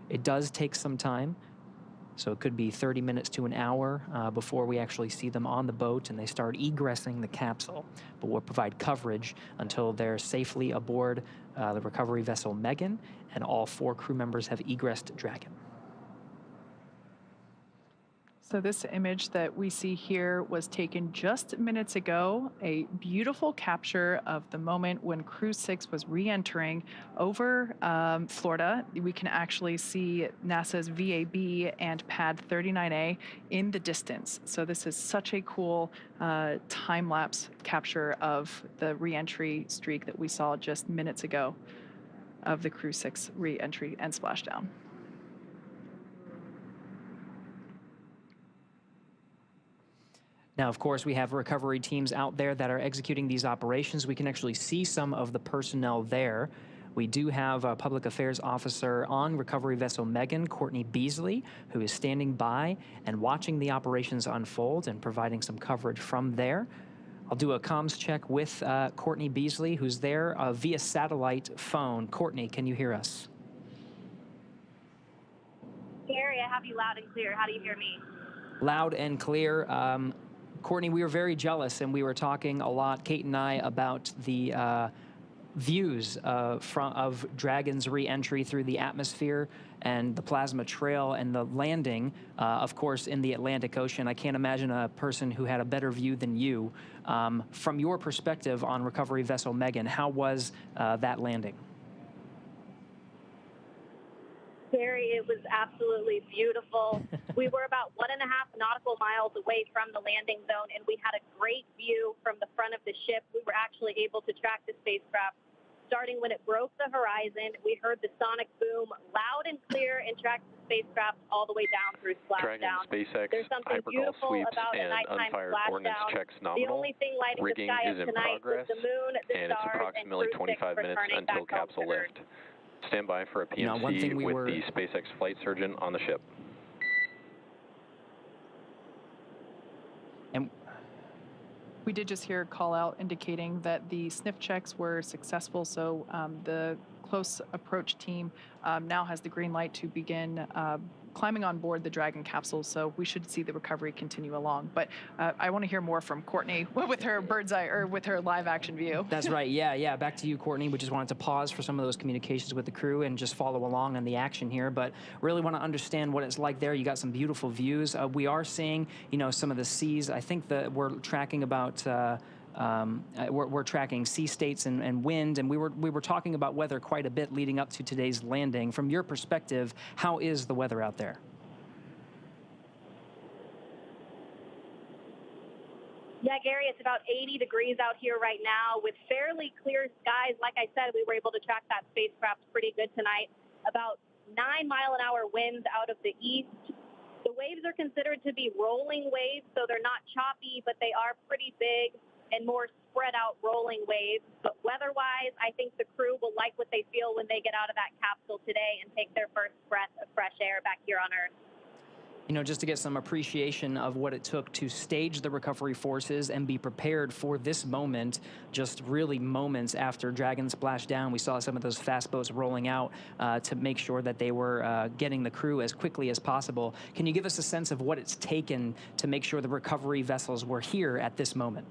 It does take some time. So it could be 30 minutes to an hour before we actually see them on the boat and they start egressing the capsule. But we'll provide coverage until they're safely aboard the recovery vessel Megan, and all 4 crew members have egressed Dragon. So this image that we see here was taken just minutes ago, a beautiful capture of the moment when Crew-6 was re-entering over Florida. We can actually see NASA's VAB and Pad 39A in the distance. So this is such a cool time-lapse capture of the re-entry streak that we saw just minutes ago of the Crew-6 re-entry and splashdown. Now, of course, we have recovery teams out there that are executing these operations. We can actually see some of the personnel there. We do have a public affairs officer on recovery vessel Megan, Courtney Beasley, who is standing by and watching the operations unfold and providing some coverage from there. I'll do a comms check with Courtney Beasley, who's there via satellite phone. Courtney, can you hear us? Gary, I have you loud and clear. How do you hear me? Loud and clear. Courtney, we were very jealous, and we were talking a lot, Kate and I, about the views of Dragon's re-entry through the atmosphere and the plasma trail and the landing, of course, in the Atlantic Ocean. I can't imagine a person who had a better view than you. From your perspective on recovery vessel Megan, how was that landing? Gary, it was absolutely beautiful. We were about 1.5 nautical miles away from the landing zone, and we had a great view from the front of the ship. We were actually able to track the spacecraft starting when it broke the horizon. We heard the sonic boom loud and clear and tracked the spacecraft all the way down through Dragon, splashdown. SpaceX, There's something hypergol beautiful sweeps, about a and nighttime unfired ordnance splashdown. checks The nominal. only thing lighting Rigging the sky is up in tonight progress, was the moon, the and it's stars, approximately and Crew-6 25 minutes returning until back home capsule to Earth. lift. Stand by for a PMC Now, one thing with the SpaceX flight surgeon on the ship. And we did just hear a call out indicating that the sniff checks were successful, so the close approach team now has the green light to begin climbing on board the Dragon capsule, so we should see the recovery continue along. But I want to hear more from Courtney with her bird's eye, or with her live action view. That's right. Yeah. Back to you, Courtney. We just wanted to pause for some of those communications with the crew and just follow along on the action here. But really want to understand what it's like there. You got some beautiful views. We are seeing, some of the seas. I think that we're tracking about. We're tracking sea states and wind, and we were talking about weather quite a bit leading up to today's landing. From your perspective, how is the weather out there? Yeah, Gary, it's about 80 degrees out here right now with fairly clear skies. Like I said, we were able to track that spacecraft pretty good tonight. About 9-mile-an-hour winds out of the east. The waves are considered to be rolling waves, so they're not choppy, but they are pretty big and more spread out rolling waves. But weather-wise, I think the crew will like what they feel when they get out of that capsule today and take their first breath of fresh air back here on Earth. You know, just to get some appreciation of what it took to stage the recovery forces and be prepared for this moment, just really moments after Dragon splashed down, we saw some of those fast boats rolling out to make sure that they were getting the crew as quickly as possible. Can you give us a sense of what it's taken to make sure the recovery vessels were here at this moment?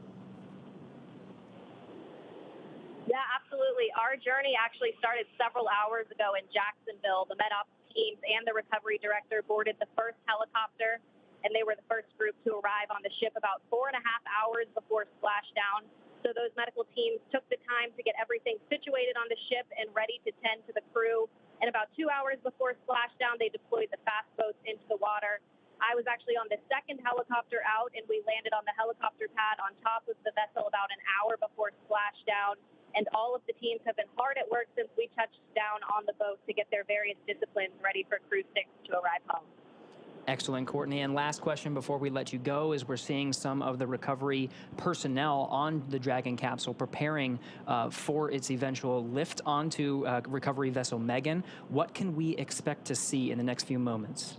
Yeah, absolutely. Our journey actually started several hours ago in Jacksonville. The MedOps teams and the recovery director boarded the first helicopter, and they were the first group to arrive on the ship about 4.5 hours before splashdown. So those medical teams took the time to get everything situated on the ship and ready to tend to the crew. And about 2 hours before splashdown, they deployed the fast boats into the water. I was actually on the second helicopter out, and we landed on the helicopter pad on top of the vessel about an hour before splashdown. And all of the teams have been hard at work since we touched down on the boat to get their various disciplines ready for Crew-6 to arrive home. Excellent, Courtney. And last question before we let you go is we're seeing some of the recovery personnel on the Dragon capsule preparing for its eventual lift onto recovery vessel Megan. What can we expect to see in the next few moments?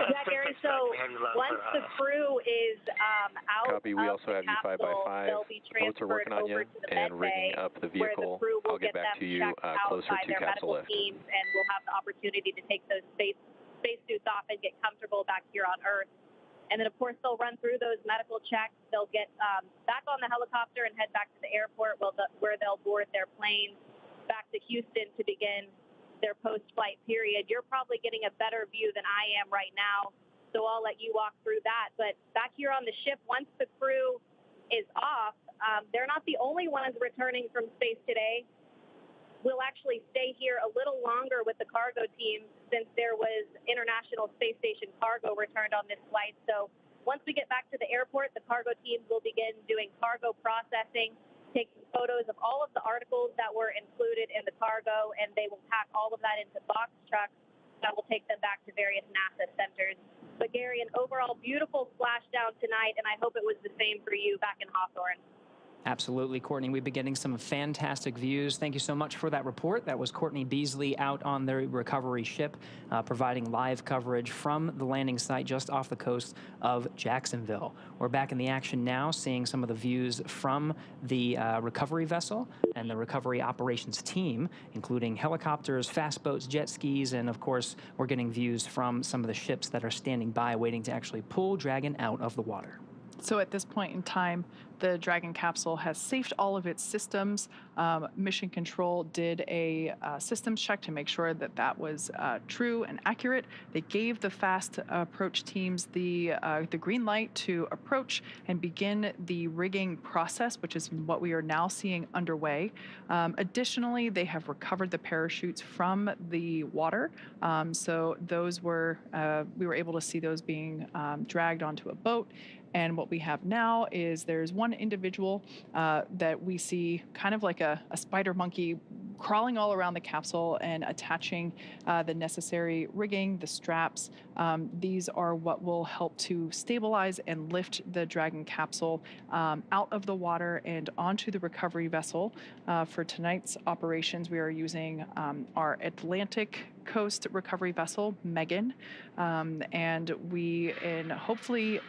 Yeah, Gary, so once the crew is out Copy. We of also the have you capsule, 5x5. they'll be Boats are transferred working on over you to the and med rigging bay, up the where the vehicle. crew will I'll get back them to you checked out closer by to their capsule medical lift. teams, and we'll have the opportunity to take those spacesuits off and get comfortable back here on Earth. And then, of course, they'll run through those medical checks. They'll get back on the helicopter and head back to the airport where they'll board their plane back to Houston to begin their post-flight period. You're probably getting a better view than I am right now, so I'll let you walk through that. But back here on the ship, once the crew is off, they're not the only ones returning from space today. We'll actually stay here a little longer with the cargo team since there was International Space Station cargo returned on this flight. So once we get back to the airport, the cargo teams will begin doing cargo processing, taking photos of all of the articles that were included in the cargo, and they will pack all of that into box trucks that will take them back to various NASA centers. But Gary, an overall beautiful splashdown tonight, and I hope it was the same for you back in Hawthorne. Absolutely, Courtney. We've been getting some fantastic views. Thank you so much for that report. That was Courtney Beasley out on the recovery ship, providing live coverage from the landing site just off the coast of Jacksonville. We're back in the action now, seeing some of the views from the recovery vessel and the recovery operations team, including helicopters, fast boats, jet skis, and of course, we're getting views from some of the ships that are standing by waiting to actually pull Dragon out of the water. So at this point in time, the Dragon capsule has safed all of its systems. Mission Control did a systems check to make sure that that was true and accurate. They gave the fast approach teams the green light to approach and begin the rigging process, which is what we are now seeing underway. Additionally, they have recovered the parachutes from the water. So those were, we were able to see those being dragged onto a boat. And what we have now is there's one individual that we see kind of like a spider monkey crawling all around the capsule and attaching the necessary rigging, the straps. These are what will help to stabilize and lift the Dragon capsule out of the water and onto the recovery vessel. For tonight's operations, we are using our Atlantic Coast recovery vessel, Megan, and we, hopefully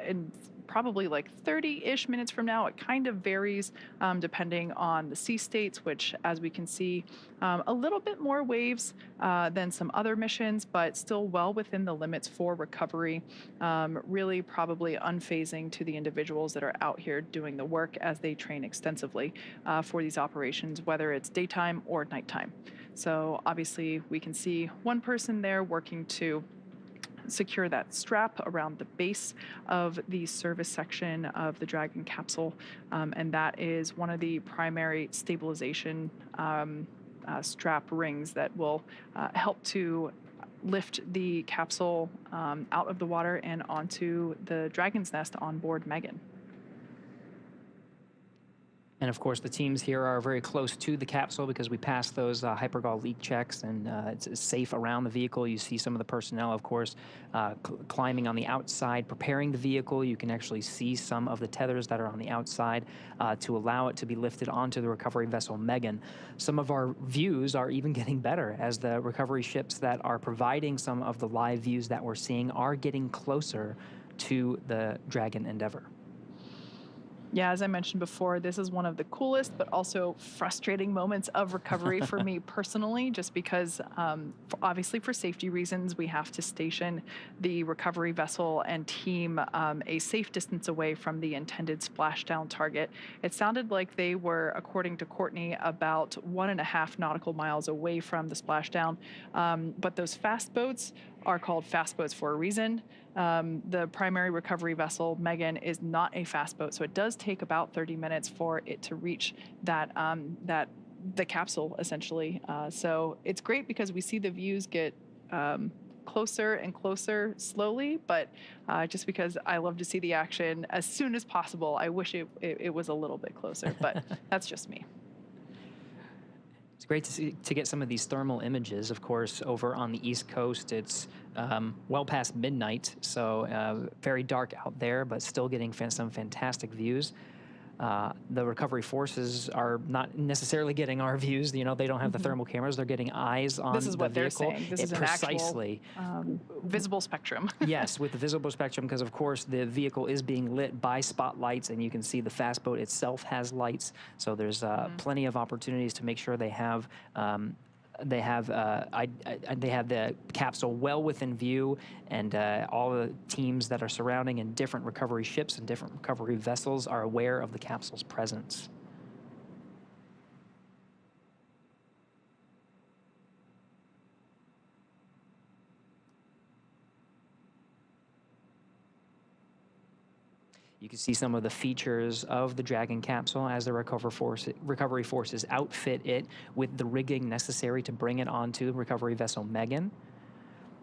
in probably like 30-ish minutes from now, it kind of varies depending on the sea states, which, as we can see, a little bit more waves than some other missions, but still well within the limits for recovery, really probably unfazing to the individuals that are out here doing the work as they train extensively for these operations, whether it's daytime or nighttime. So obviously we can see one person there working to secure that strap around the base of the service section of the Dragon capsule, and that is one of the primary stabilization strap rings that will help to lift the capsule out of the water and onto the Dragon's nest on board Megan. And of course, the teams here are very close to the capsule because we passed those hypergol leak checks, and it's safe around the vehicle. You see some of the personnel, of course, climbing on the outside, preparing the vehicle. You can actually see some of the tethers that are on the outside to allow it to be lifted onto the recovery vessel Megan. Some of our views are even getting better as the recovery ships that are providing some of the live views that we're seeing are getting closer to the Dragon Endeavour. Yeah, as I mentioned before, this is one of the coolest but also frustrating moments of recovery for me personally, just because obviously for safety reasons, we have to station the recovery vessel and team a safe distance away from the intended splashdown target. It sounded like they were, according to Courtney, about 1.5 nautical miles away from the splashdown, but those fast boats are called fast boats for a reason. The primary recovery vessel, Megan, is not a fast boat, so it does take about 30 minutes for it to reach the capsule, essentially. So it's great because we see the views get closer and closer slowly, but just because I love to see the action as soon as possible, I wish it was a little bit closer, but that's just me. It's great to get some of these thermal images. Of course, over on the East Coast, it's well past midnight, so very dark out there, but still getting some fantastic views. The recovery forces are not necessarily getting our views. You know, they don't have the thermal cameras. They're getting eyes on the vehicle. This is what they're saying. This is an precisely actual visible spectrum. Yes, with the visible spectrum, because of course the vehicle is being lit by spotlights, and you can see the fast boat itself has lights. So there's plenty of opportunities to make sure they have the capsule well within view, and all the teams that are surrounding and different recovery ships and different recovery vessels are aware of the capsule's presence. You can see some of the features of the Dragon capsule as the recovery forces outfit it with the rigging necessary to bring it onto the recovery vessel Megan.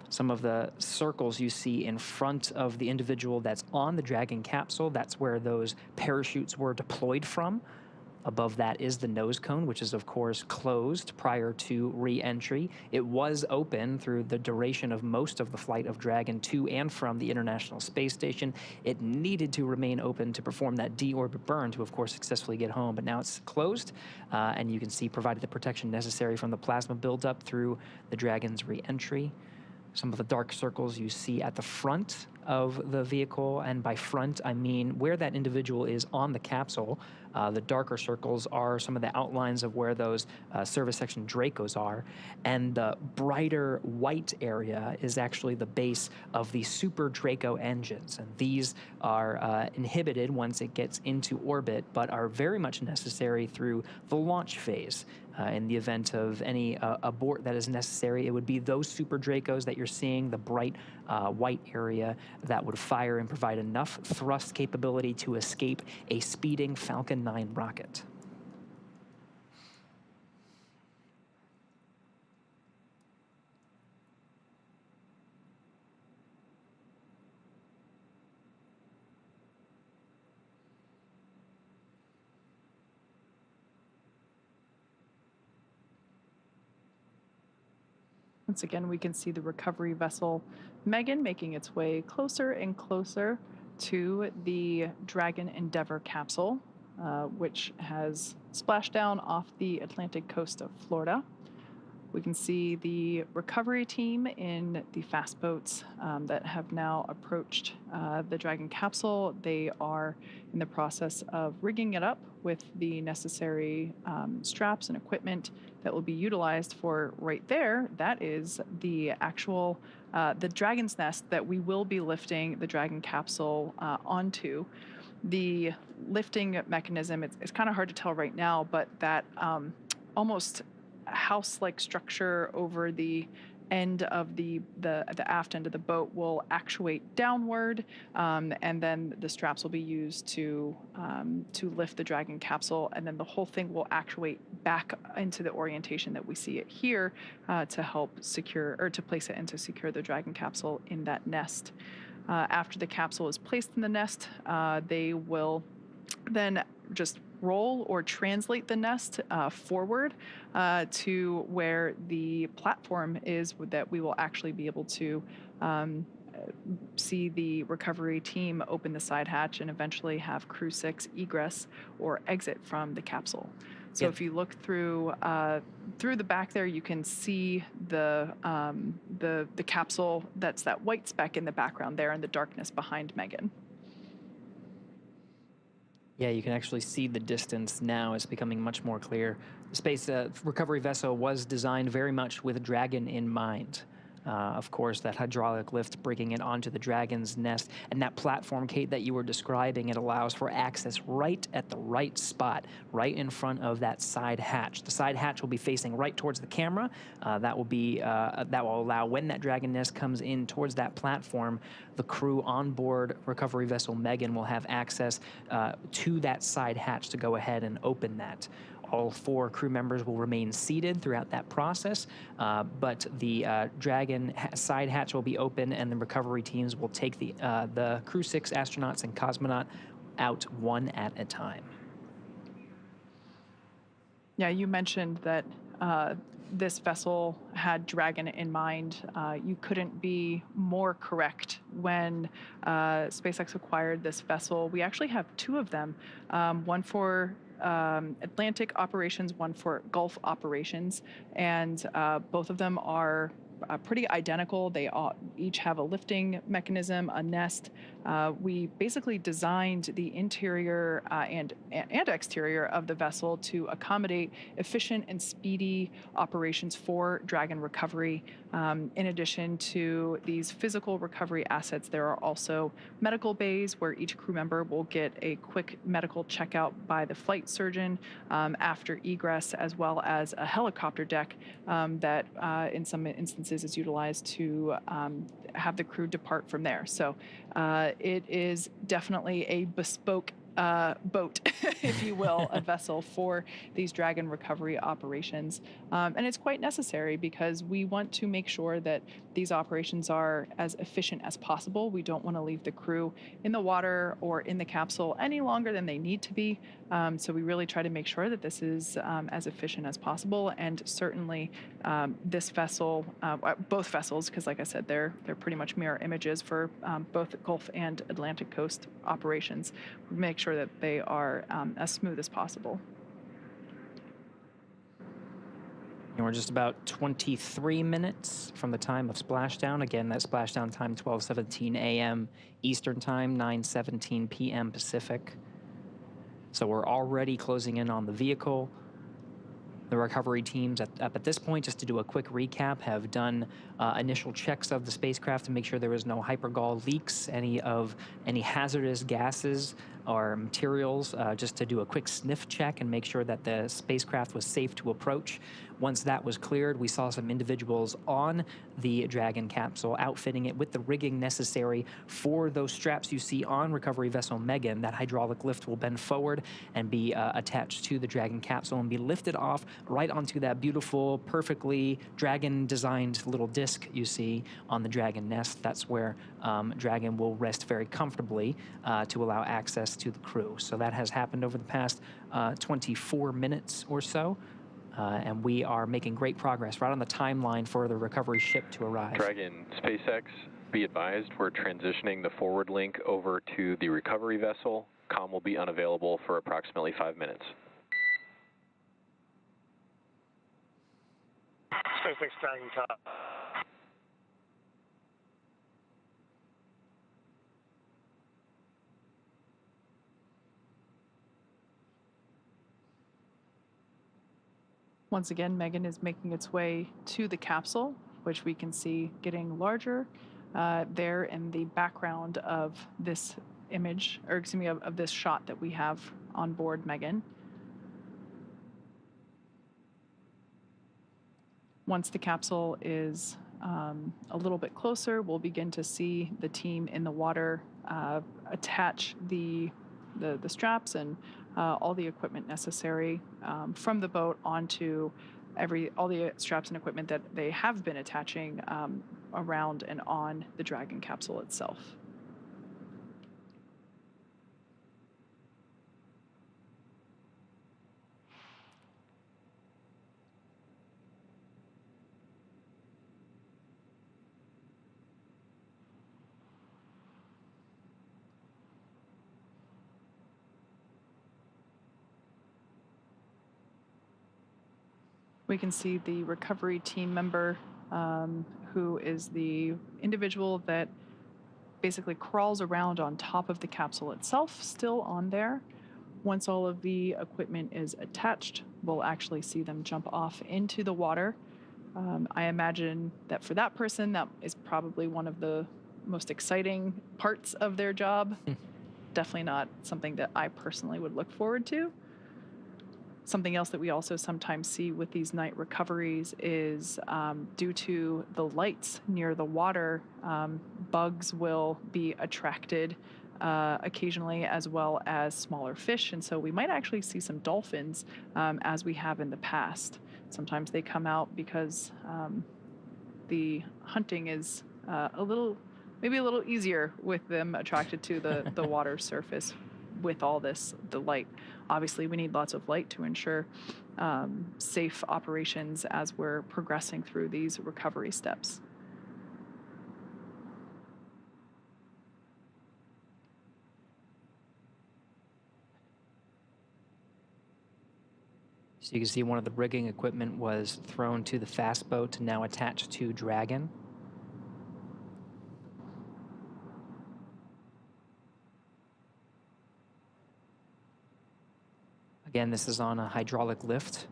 Some of the circles you see in front of the individual that's on the Dragon capsule, that's where those parachutes were deployed from. Above that is the nose cone, which is, of course, closed prior to re-entry. It was open through the duration of most of the flight of Dragon to and from the International Space Station. It needed to remain open to perform that deorbit burn to, of course, successfully get home. But now it's closed, and you can see provided the protection necessary from the plasma buildup through the Dragon's re-entry. Some of the dark circles you see at the front of the vehicle, and by front I mean where that individual is on the capsule. The darker circles are some of the outlines of where those service section Dracos are, and the brighter white area is actually the base of the Super Draco engines, and these are inhibited once it gets into orbit, but are very much necessary through the launch phase. In the event of any abort that is necessary, it would be those Super Dracos that you're seeing, the bright white area, that would fire and provide enough thrust capability to escape a speeding Falcon 9 rocket. Once again, we can see the recovery vessel Megan making its way closer and closer to the Dragon Endeavour capsule, which has splashed down off the Atlantic coast of Florida. We can see the recovery team in the fast boats that have now approached the Dragon capsule. They are in the process of rigging it up with the necessary straps and equipment that will be utilized for right there. That is the actual, the Dragon's nest that we will be lifting the Dragon capsule onto. The lifting mechanism, it's kind of hard to tell right now, but that almost house-like structure over the end of the aft end of the boat will actuate downward, and then the straps will be used to lift the Dragon capsule, and then the whole thing will actuate back into the orientation that we see it here to help secure, or to place it and to secure the Dragon capsule in that nest. After the capsule is placed in the nest, they will then just roll or translate the nest forward to where the platform is that we will actually be able to see the recovery team open the side hatch and eventually have Crew-6 egress or exit from the capsule. So if you look through the back there, you can see the capsule. That's that white speck in the background there in the darkness behind Megan. Yeah, you can actually see the distance now. It's becoming much more clear. The space recovery vessel was designed very much with Dragon in mind. Of course, that hydraulic lift bringing it onto the Dragon's nest, and that platform, Kate, that you were describing, it allows for access right at the right spot, right in front of that side hatch. The side hatch will be facing right towards the camera. That will allow, when that Dragon nest comes in towards that platform, the crew on board recovery vessel Megan will have access to that side hatch to go ahead and open that. All 4 crew members will remain seated throughout that process, but the Dragon side hatch will be open, and the recovery teams will take the Crew-6 astronauts and cosmonaut out one at a time. Yeah, you mentioned that this vessel had Dragon in mind. You couldn't be more correct. When SpaceX acquired this vessel, we actually have 2 of them, one for Atlantic operations, one for Gulf operations, and both of them are pretty identical. They each have a lifting mechanism, a nest. We basically designed the interior and exterior of the vessel to accommodate efficient and speedy operations for Dragon recovery. In addition to these physical recovery assets, there are also medical bays where each crew member will get a quick medical checkout by the flight surgeon after egress, as well as a helicopter deck that in some instances is utilized to have the crew depart from there. So it is definitely a bespoke boat, if you will, a vessel for these Dragon recovery operations. And it's quite necessary because we want to make sure that these operations are as efficient as possible. We don't want to leave the crew in the water or in the capsule any longer than they need to be. So we really try to make sure that this is as efficient as possible. And certainly this vessel, both vessels, because like I said, they're pretty much mirror images for both Gulf and Atlantic coast operations. We make sure that they are as smooth as possible. And we're just about 23 minutes from the time of splashdown. Again, that splashdown time, 12:17 a.m. Eastern Time, 9:17 p.m. Pacific. So we're already closing in on the vehicle. The recovery teams at this point, just to do a quick recap, have done initial checks of the spacecraft to make sure there was no hypergol leaks, any hazardous gases or materials, just to do a quick sniff check and make sure that the spacecraft was safe to approach. Once that was cleared, we saw some individuals on the Dragon capsule outfitting it with the rigging necessary for those straps you see on recovery vessel Megan. That hydraulic lift will bend forward and be attached to the Dragon capsule and be lifted off right onto that beautiful, perfectly Dragon-designed little disc you see on the Dragon nest. That's where Dragon will rest very comfortably to allow access to the crew. So that has happened over the past 24 minutes or so. And we are making great progress right on the timeline for the recovery ship to arrive. Dragon, SpaceX, be advised, we're transitioning the forward link over to the recovery vessel. Comm will be unavailable for approximately 5 minutes. SpaceX Dragon top. Once again, Megan is making its way to the capsule, which we can see getting larger there in the background of this image, or excuse me, of this shot that we have on board Megan. Once the capsule is a little bit closer, we'll begin to see the team in the water attach the straps and all the equipment necessary from the boat onto all the straps and equipment that they have been attaching around and on the Dragon capsule itself. We can see the recovery team member, who is the individual that basically crawls around on top of the capsule itself, still on there. Once all of the equipment is attached, we'll actually see them jump off into the water. I imagine that for that person, that is probably one of the most exciting parts of their job. Definitely not something that I personally would look forward to. Something else that we also sometimes see with these night recoveries is due to the lights near the water, bugs will be attracted occasionally, as well as smaller fish. And so we might actually see some dolphins, as we have in the past. Sometimes they come out because the hunting is maybe a little easier with them attracted to the water surface with all the light. Obviously, we need lots of light to ensure safe operations as we're progressing through these recovery steps. So you can see one of the rigging equipment was thrown to the fast boat, now attached to Dragon. Again, this is on a hydraulic lift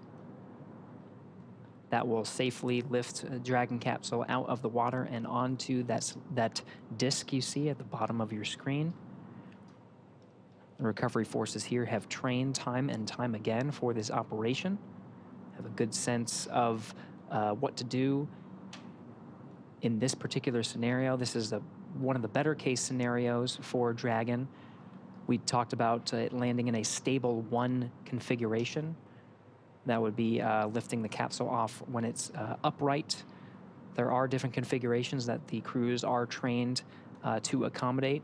that will safely lift a Dragon capsule out of the water and onto that disc you see at the bottom of your screen. The recovery forces here have trained time and time again for this operation, have a good sense of what to do in this particular scenario. This is one of the better case scenarios for Dragon. We talked about it landing in a stable 1 configuration. That would be lifting the capsule off when it's upright. There are different configurations that the crews are trained to accommodate.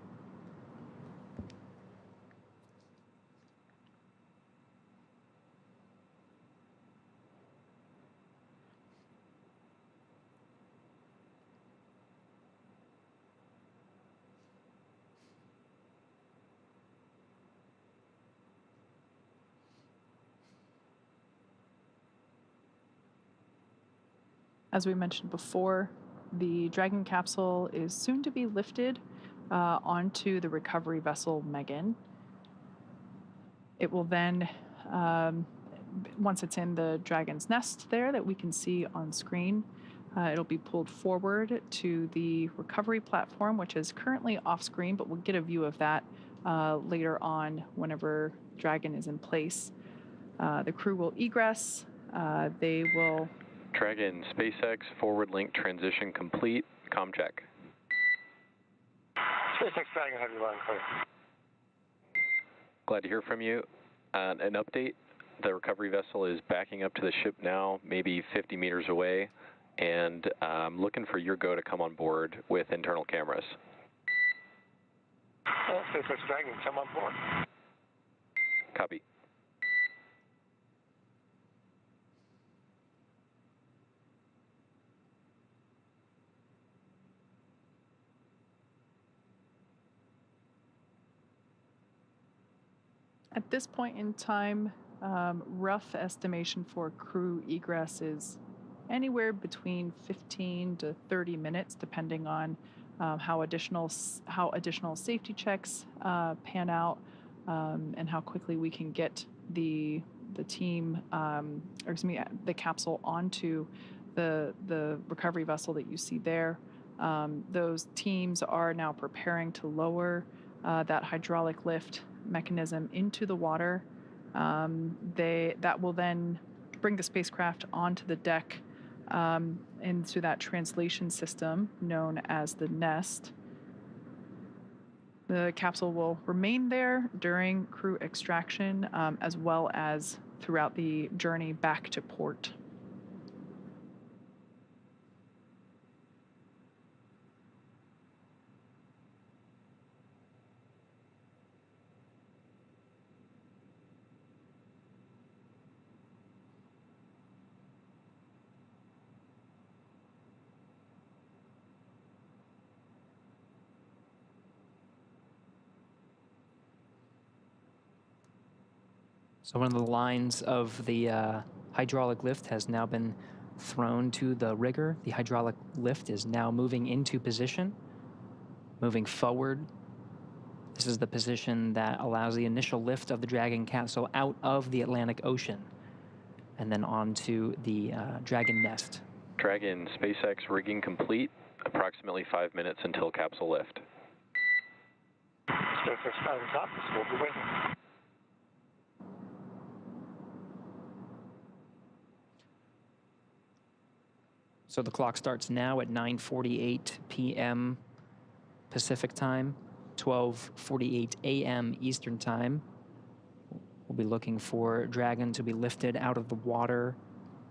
As we mentioned before, the Dragon capsule is soon to be lifted onto the recovery vessel Megan. It will then, once it's in the Dragon's nest there that we can see on screen, it'll be pulled forward to the recovery platform, which is currently off screen, but we'll get a view of that later on whenever Dragon is in place. The crew will egress. They will... Dragon, SpaceX, forward link transition complete. Com check. SpaceX Dragon, have you line clear? Glad to hear from you. An update, the recovery vessel is backing up to the ship now, maybe 50 meters away, and I'm looking for your go to come on board with internal cameras. SpaceX Dragon, come on board. Copy. At this point in time, rough estimation for crew egress is anywhere between 15 to 30 minutes, depending on how additional safety checks pan out, and how quickly we can get the team, or excuse me, the capsule onto the recovery vessel that you see there. Those teams are now preparing to lower that hydraulic lift mechanism into the water. That will then bring the spacecraft onto the deck, into that translation system known as the nest. The capsule will remain there during crew extraction, as well as throughout the journey back to port. So one of the lines of the hydraulic lift has now been thrown to the rigger. The hydraulic lift is now moving into position, moving forward. This is the position that allows the initial lift of the Dragon capsule out of the Atlantic Ocean and then onto the Dragon nest. Dragon SpaceX rigging complete. Approximately 5 minutes until capsule lift. SpaceX Dragon copies. We'll be waiting. So the clock starts now at 9:48 p.m. Pacific time, 12:48 a.m. Eastern time. We'll be looking for Dragon to be lifted out of the water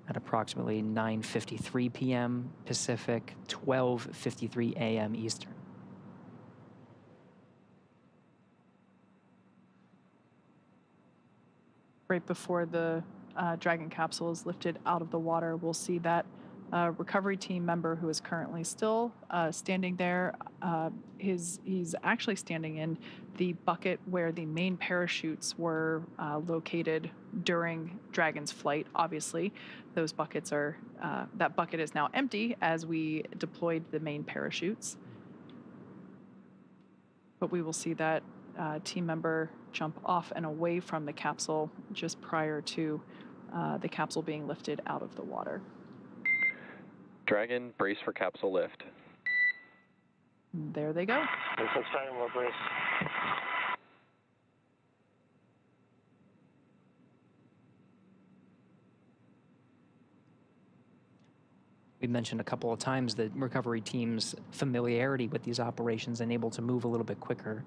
at approximately 9:53 p.m. Pacific, 12:53 a.m. Eastern. Right before the Dragon capsule is lifted out of the water, we'll see that recovery team member who is currently still standing there. He's actually standing in the bucket where the main parachutes were located during Dragon's flight. Obviously, those buckets are that bucket is now empty as we deployed the main parachutes. But we will see that team member jump off and away from the capsule just prior to the capsule being lifted out of the water. Dragon, brace for capsule lift. There they go. SpaceX Dragon will brace. We mentioned a couple of times the recovery team's familiarity with these operations and able to move a little bit quicker.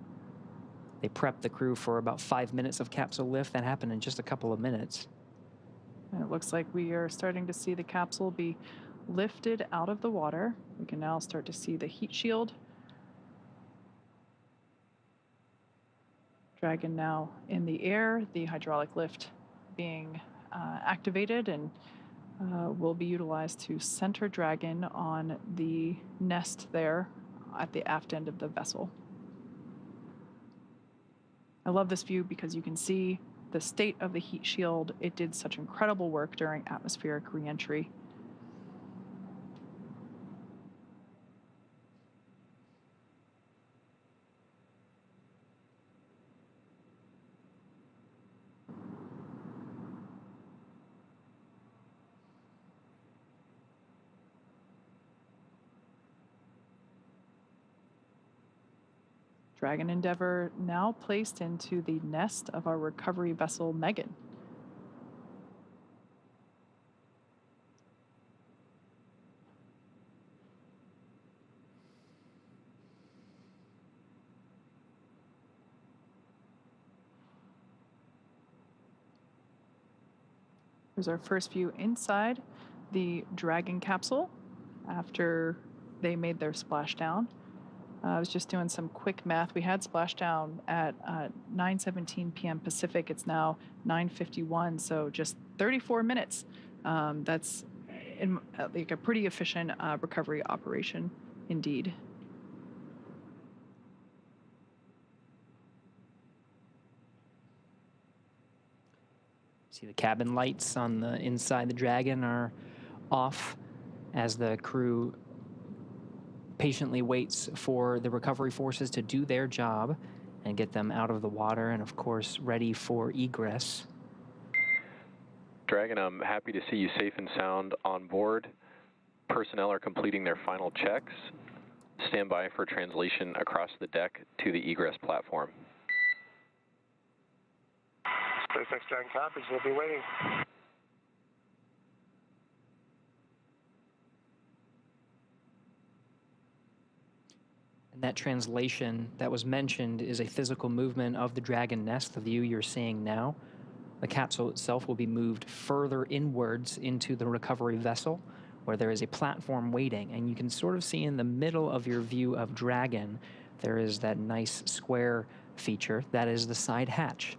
They prepped the crew for about 5 minutes of capsule lift. That happened in just a couple of minutes. And it looks like we are starting to see the capsule be lifted out of the water. We can now start to see the heat shield. Dragon now in the air, the hydraulic lift being activated and will be utilized to center Dragon on the nest there at the aft end of the vessel. I love this view because you can see the state of the heat shield. It did such incredible work during atmospheric reentry. Dragon Endeavour now placed into the nest of our recovery vessel, Megan. Here's our first view inside the Dragon capsule after they made their splashdown. I was just doing some quick math. We had splashdown at 9:17 p.m. Pacific. It's now 9:51, so just 34 minutes. That's like a pretty efficient recovery operation indeed. See the cabin lights on the inside the Dragon are off as the crew patiently waits for the recovery forces to do their job and get them out of the water and, of course, ready for egress. Dragon, I'm happy to see you safe and sound on board. Personnel are completing their final checks. Stand by for translation across the deck to the egress platform. SpaceX Dragon copies. We'll be waiting. And that translation that was mentioned is a physical movement of the Dragon nest, the view you're seeing now. The capsule itself will be moved further inwards into the recovery vessel, where there is a platform waiting. And you can sort of see in the middle of your view of Dragon, there is that nice square feature. That is the side hatch.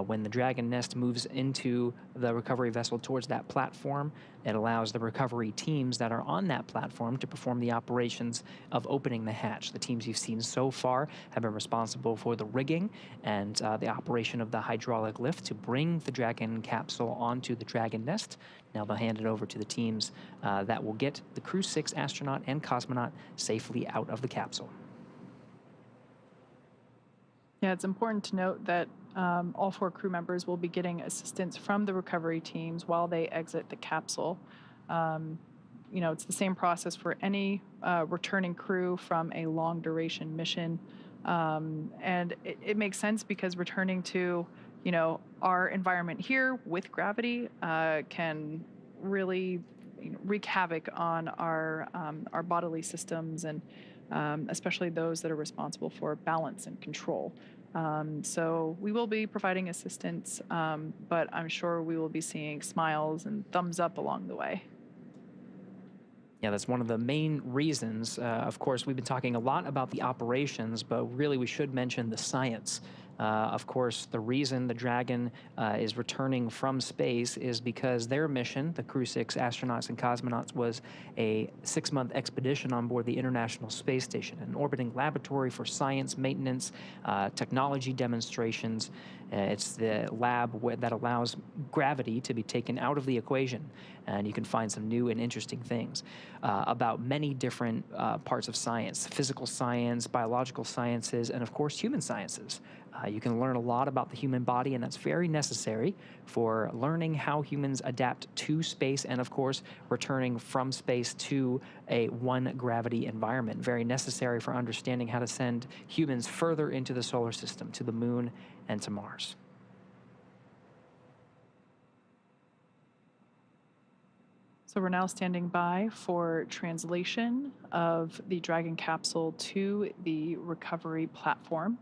When the Dragon nest moves into the recovery vessel towards that platform, it allows the recovery teams that are on that platform to perform the operations of opening the hatch. The teams you've seen so far have been responsible for the rigging and the operation of the hydraulic lift to bring the Dragon capsule onto the Dragon nest. Now they'll hand it over to the teams that will get the Crew-6 astronaut and cosmonaut safely out of the capsule. Yeah, it's important to note that all 4 crew members will be getting assistance from the recovery teams while they exit the capsule. It's the same process for any returning crew from a long duration mission. And it makes sense because returning to, our environment here with gravity can really wreak havoc on our bodily systems and especially those that are responsible for balance and control. So we will be providing assistance, but I'm sure we will be seeing smiles and thumbs up along the way. Yeah, that's one of the main reasons. Of course, we've been talking a lot about the operations, but really we should mention the science. Of course, the reason the Dragon is returning from space is because their mission, the Crew-6 astronauts and cosmonauts, was a 6-month expedition on board the International Space Station, an orbiting laboratory for science, maintenance, technology demonstrations. It's the lab that allows gravity to be taken out of the equation, and you can find some new and interesting things about many different parts of science: physical science, biological sciences, and of course human sciences. You can learn a lot about the human body, and that's very necessary for learning how humans adapt to space and, of course, returning from space to a one-gravity environment. Very necessary for understanding how to send humans further into the solar system, to the moon and to Mars. So we're now standing by for translation of the Dragon capsule to the recovery platform.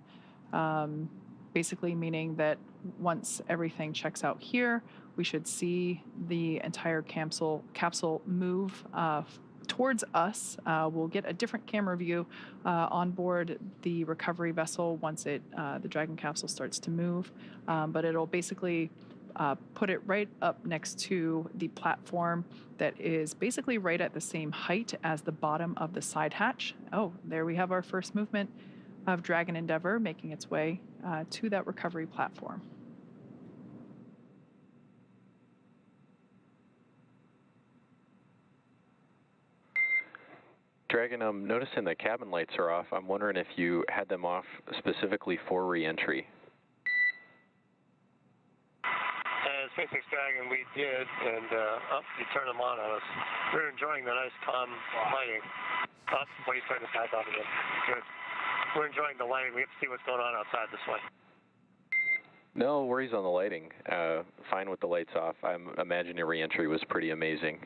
Basically meaning that once everything checks out here, we should see the entire capsule move towards us. We'll get a different camera view on board the recovery vessel once the Dragon capsule starts to move, but it'll basically put it right up next to the platform that is basically right at the same height as the bottom of the side hatch. Oh, there we have our first movement of Dragon Endeavour making its way to that recovery platform. Dragon, I'm noticing the cabin lights are off. I'm wondering if you had them off specifically for re-entry. SpaceX Dragon, we did, and you turned them on us. We're enjoying the nice calm lighting. What are you trying to back off again? Good. We're enjoying the lighting. We have to see what's going on outside this way. No worries on the lighting. Fine with the lights off. I imagine your re-entry was pretty amazing.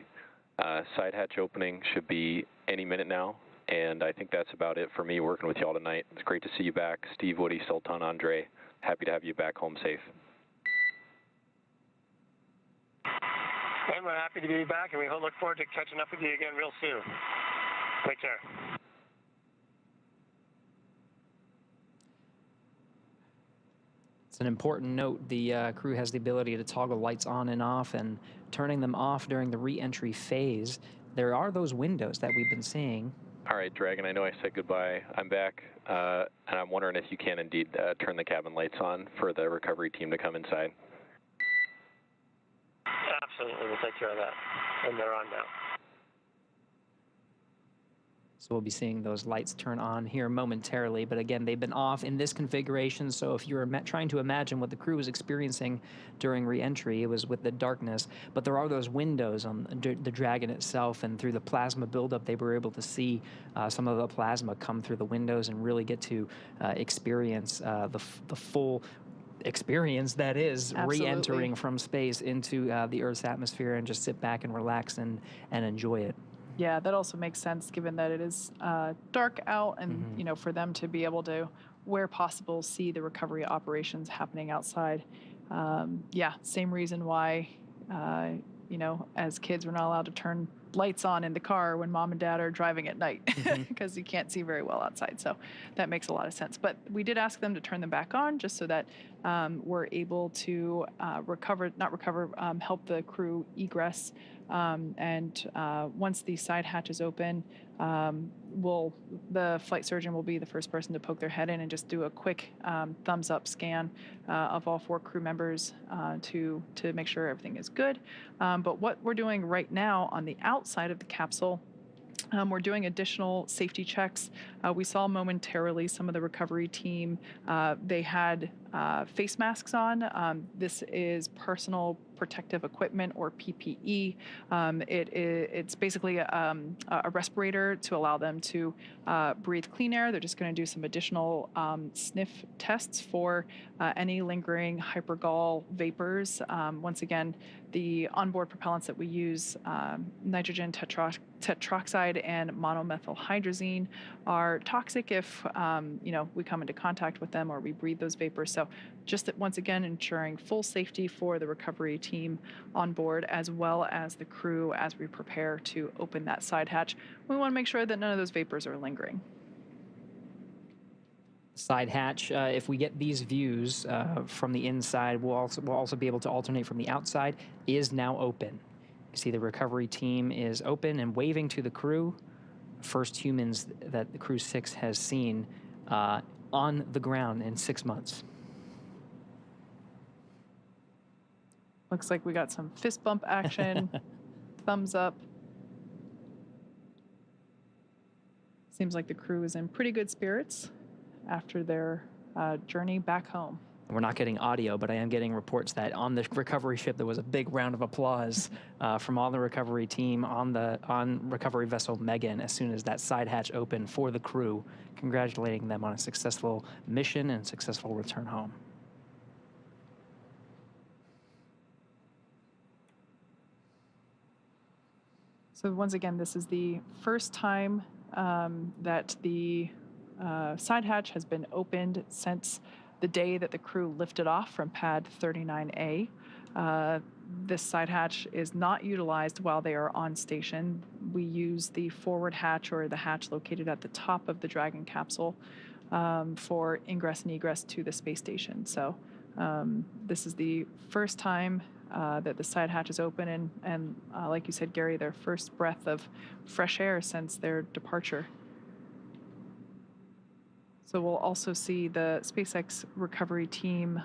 Side hatch opening should be any minute now, and I think that's about it for me working with y'all tonight. It's great to see you back. Steve, Woody, Sultan, Andrey, happy to have you back home safe. And we're happy to be back, and we look forward to catching up with you again real soon. Take care. It's an important note. The crew has the ability to toggle lights on and off, and turning them off during the re-entry phase. There are those windows that we've been seeing. All right, Dragon, I know I said goodbye. I'm back, and I'm wondering if you can indeed turn the cabin lights on for the recovery team to come inside. Absolutely, we'll take care of that. And they're on now. So we'll be seeing those lights turn on here momentarily, but again, they've been off in this configuration, so if you're trying to imagine what the crew was experiencing during re-entry, it was with the darkness, but there are those windows on the Dragon itself, and through the plasma buildup, they were able to see some of the plasma come through the windows and really get to experience the full experience that is re-entering from space into the Earth's atmosphere, and just sit back and relax and enjoy it. Yeah, that also makes sense given that it is dark out, and for them to be able to, where possible, see the recovery operations happening outside. Yeah, same reason why as kids we're not allowed to turn lights on in the car when mom and dad are driving at night because you can't see very well outside. So that makes a lot of sense. But we did ask them to turn them back on just so that we're able to help the crew egress. And once the side hatch is open, the flight surgeon will be the first person to poke their head in and just do a quick thumbs up scan of all 4 crew members to make sure everything is good. But what we're doing right now on the outside of the capsule, we're doing additional safety checks. We saw momentarily some of the recovery team, they had face masks on. This is personal protective equipment, or PPE. It's basically a respirator to allow them to breathe clean air. They're just going to do some additional sniff tests for any lingering hypergol vapors. Once again, the onboard propellants that we use, nitrogen tetroxide and monomethylhydrazine, are toxic if we come into contact with them or we breathe those vapors. So just once again ensuring full safety for the recovery team on board, as well as the crew as we prepare to open that side hatch. We want to make sure that none of those vapors are lingering. Side hatch, if we get these views from the inside, we'll also be able to alternate from the outside, is now open. You see the recovery team is open and waving to the crew. First humans that the Crew-6 has seen on the ground in 6 months. Looks like we got some fist bump action, thumbs up. Seems like the crew is in pretty good spirits after their journey back home. We're not getting audio, but I am getting reports that on the recovery ship there was a big round of applause from all the recovery team on recovery vessel Megan as soon as that side hatch opened for the crew, congratulating them on a successful mission and successful return home. So once again, this is the first time that the side hatch has been opened since the day that the crew lifted off from pad 39A. This side hatch is not utilized while they are on station. We use the forward hatch, or the hatch located at the top of the Dragon capsule, for ingress and egress to the space station. So this is the first time that the side hatch is open, and like you said, Gary, their first breath of fresh air since their departure. So we'll also see the SpaceX recovery team,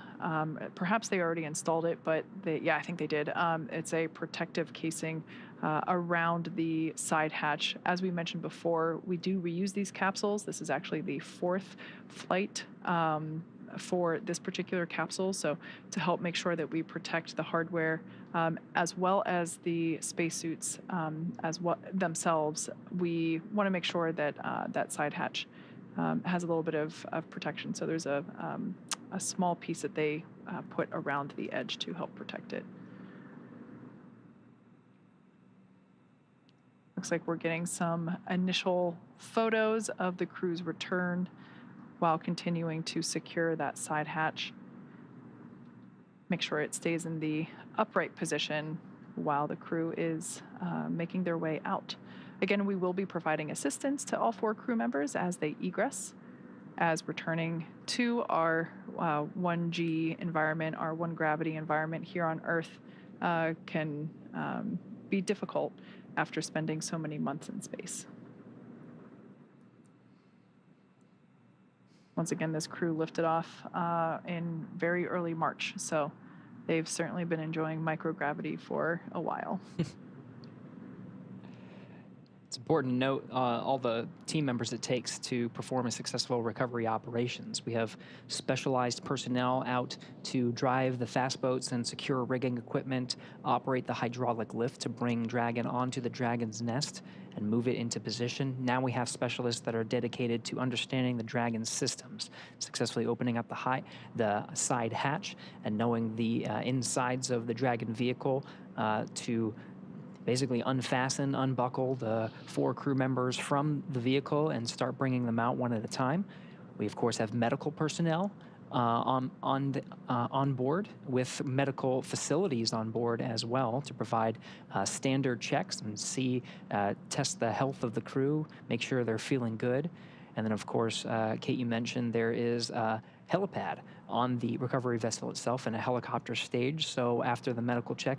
perhaps they already installed it, but I think they did. It's a protective casing around the side hatch. As we mentioned before, we do reuse these capsules. This is actually the 4th flight for this particular capsule, so to help make sure that we protect the hardware as well as the spacesuits themselves, we want to make sure that that side hatch has a little bit of protection. So there's a small piece that they put around the edge to help protect it. Looks like we're getting some initial photos of the crew's return while continuing to secure that side hatch. Make sure it stays in the upright position while the crew is making their way out. Again, we will be providing assistance to all 4 crew members as they egress, as returning to our 1G environment, our 1 gravity environment here on Earth can be difficult after spending so many months in space. Once again, this crew lifted off in very early March, so they've certainly been enjoying microgravity for a while. It's important to note all the team members it takes to perform a successful recovery operations. We have specialized personnel out to drive the fast boats and secure rigging equipment, operate the hydraulic lift to bring Dragon onto the Dragon's nest and move it into position. Now we have specialists that are dedicated to understanding the Dragon's systems, successfully opening up the side hatch and knowing the insides of the Dragon vehicle to basically unbuckle the 4 crew members from the vehicle and start bringing them out one at a time. We, of course, have medical personnel on board, with medical facilities on board as well, to provide standard checks and test the health of the crew, make sure they're feeling good. And then, of course, Kate, you mentioned there is a helipad on the recovery vessel itself and a helicopter stage. So after the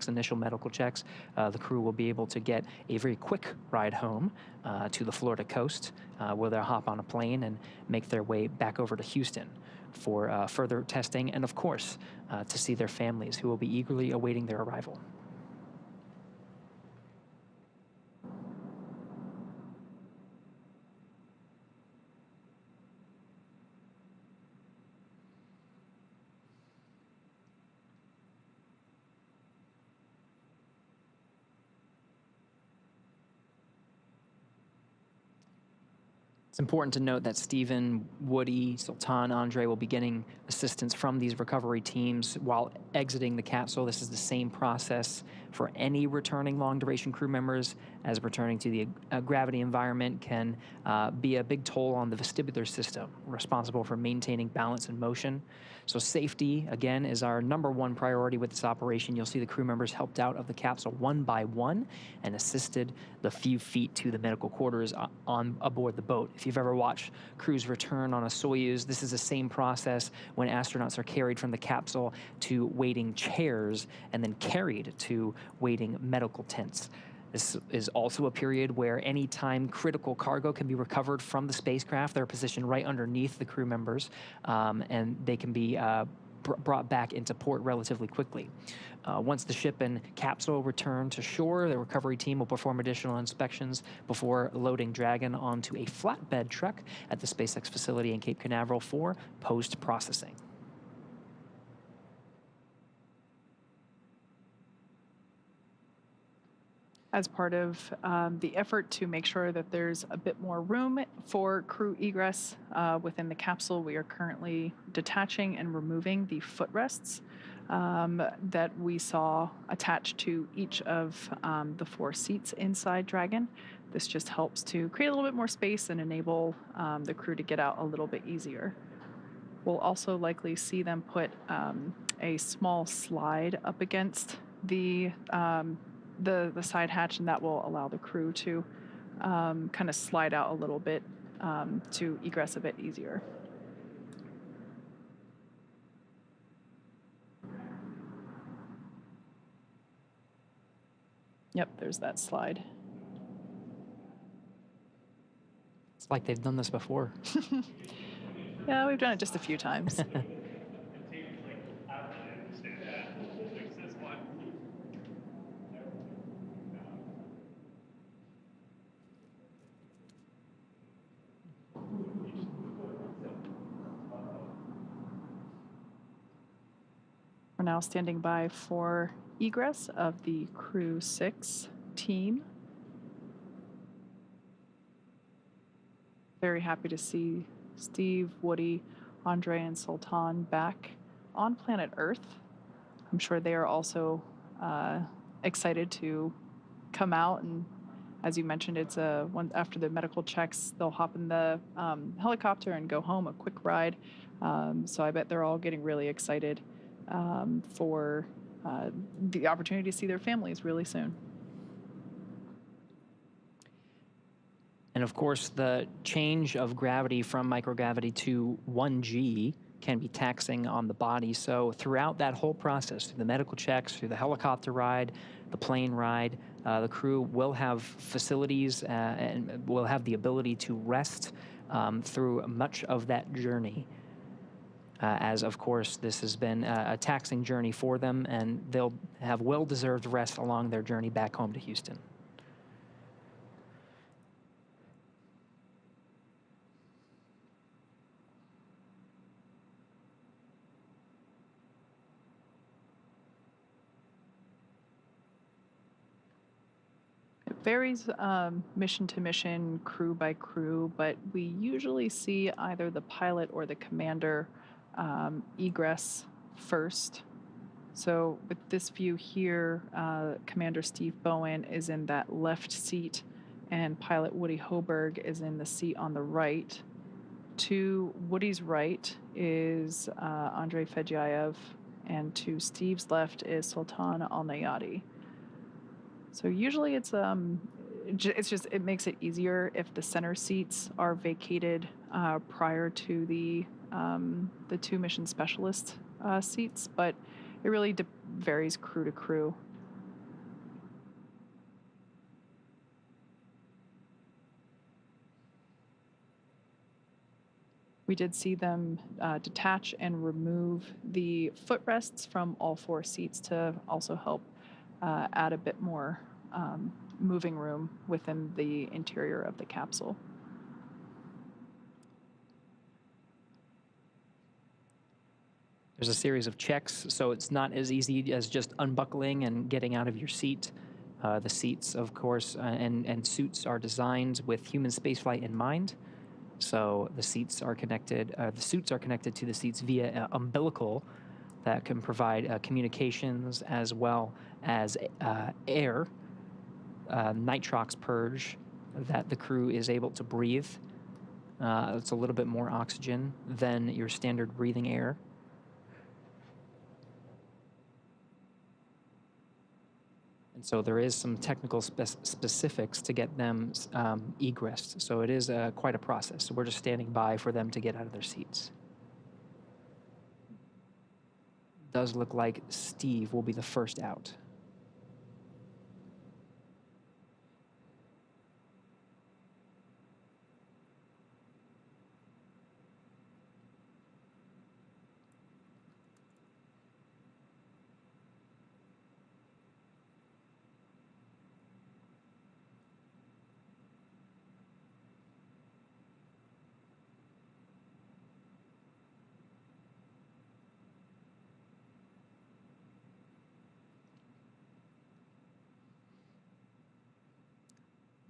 initial medical checks, the crew will be able to get a very quick ride home to the Florida coast, where they'll hop on a plane and make their way back over to Houston for further testing and, of course, to see their families, who will be eagerly awaiting their arrival. It's important to note that Stephen, Woody, Sultan, Andrey will be getting assistance from these recovery teams while exiting the capsule. This is the same process for any returning long-duration crew members, as returning to the gravity environment can be a big toll on the vestibular system, responsible for maintaining balance and motion. So safety, again, is our #1 priority with this operation. You'll see the crew members helped out of the capsule one by one and assisted the few feet to the medical quarters aboard the boat. If you've ever watched crews return on a Soyuz, this is the same process when astronauts are carried from the capsule to waiting chairs and then carried to waiting medical tents. This is also a period where anytime critical cargo can be recovered from the spacecraft, they're positioned right underneath the crew members, and they can be brought back into port relatively quickly. Once the ship and capsule return to shore, the recovery team will perform additional inspections before loading Dragon onto a flatbed truck at the SpaceX facility in Cape Canaveral for post-processing. As part of the effort to make sure that there's a bit more room for crew egress within the capsule, we are currently detaching and removing the footrests that we saw attached to each of the 4 seats inside Dragon. This just helps to create a little bit more space and enable the crew to get out a little bit easier. We'll also likely see them put a small slide up against the side hatch, and that will allow the crew to kind of slide out a little bit to egress a bit easier. Yep, there's that slide. It's like they've done this before. Yeah, we've done it just a few times. We're now standing by for egress of the Crew-6 team. Very happy to see Steve, Woody, Andrey, and Sultan back on planet Earth. I'm sure they are also excited to come out, and as you mentioned, it's after the medical checks, they'll hop in the helicopter and go home, a quick ride. So I bet they're all getting really excited for the opportunity to see their families really soon. And of course, the change of gravity from microgravity to 1G can be taxing on the body. So throughout that whole process, through the medical checks, through the helicopter ride, the plane ride, the crew will have facilities and will have the ability to rest through much of that journey. As, of course, this has been a taxing journey for them, and they'll have well-deserved rest along their journey back home to Houston. It varies mission to mission, crew by crew, but we usually see either the pilot or the commander egress first. So with this view here, Commander Steve Bowen is in that left seat, and pilot Woody Hoburg is in the seat on the right. To Woody's right is Andrey Fedyaev, and to Steve's left is Sultan Alneyadi. So usually it's just it makes it easier if the center seats are vacated prior to the two mission specialist seats, but it really varies crew to crew. We did see them detach and remove the footrests from all 4 seats to also help add a bit more moving room within the interior of the capsule. There's a series of checks, so it's not as easy as just unbuckling and getting out of your seat. The seats, of course, and suits are designed with human spaceflight in mind. So the seats are connected. The suits are connected to the seats via an umbilical that can provide communications as well as air, nitrox purge that the crew is able to breathe. It's a little bit more oxygen than your standard breathing air. And so there is some technical specifics to get them egressed. So it is quite a process. So we're just standing by for them to get out of their seats. Does look like Steve will be the first out.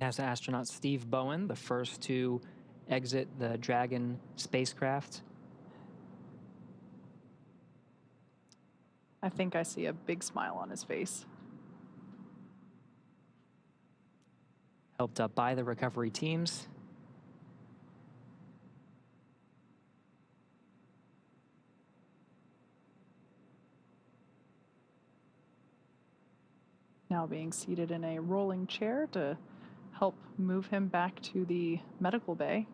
NASA astronaut Steve Bowen, the first to exit the Dragon spacecraft. I think I see a big smile on his face. Helped up by the recovery teams. Now being seated in a rolling chair to help move him back to the medical bay,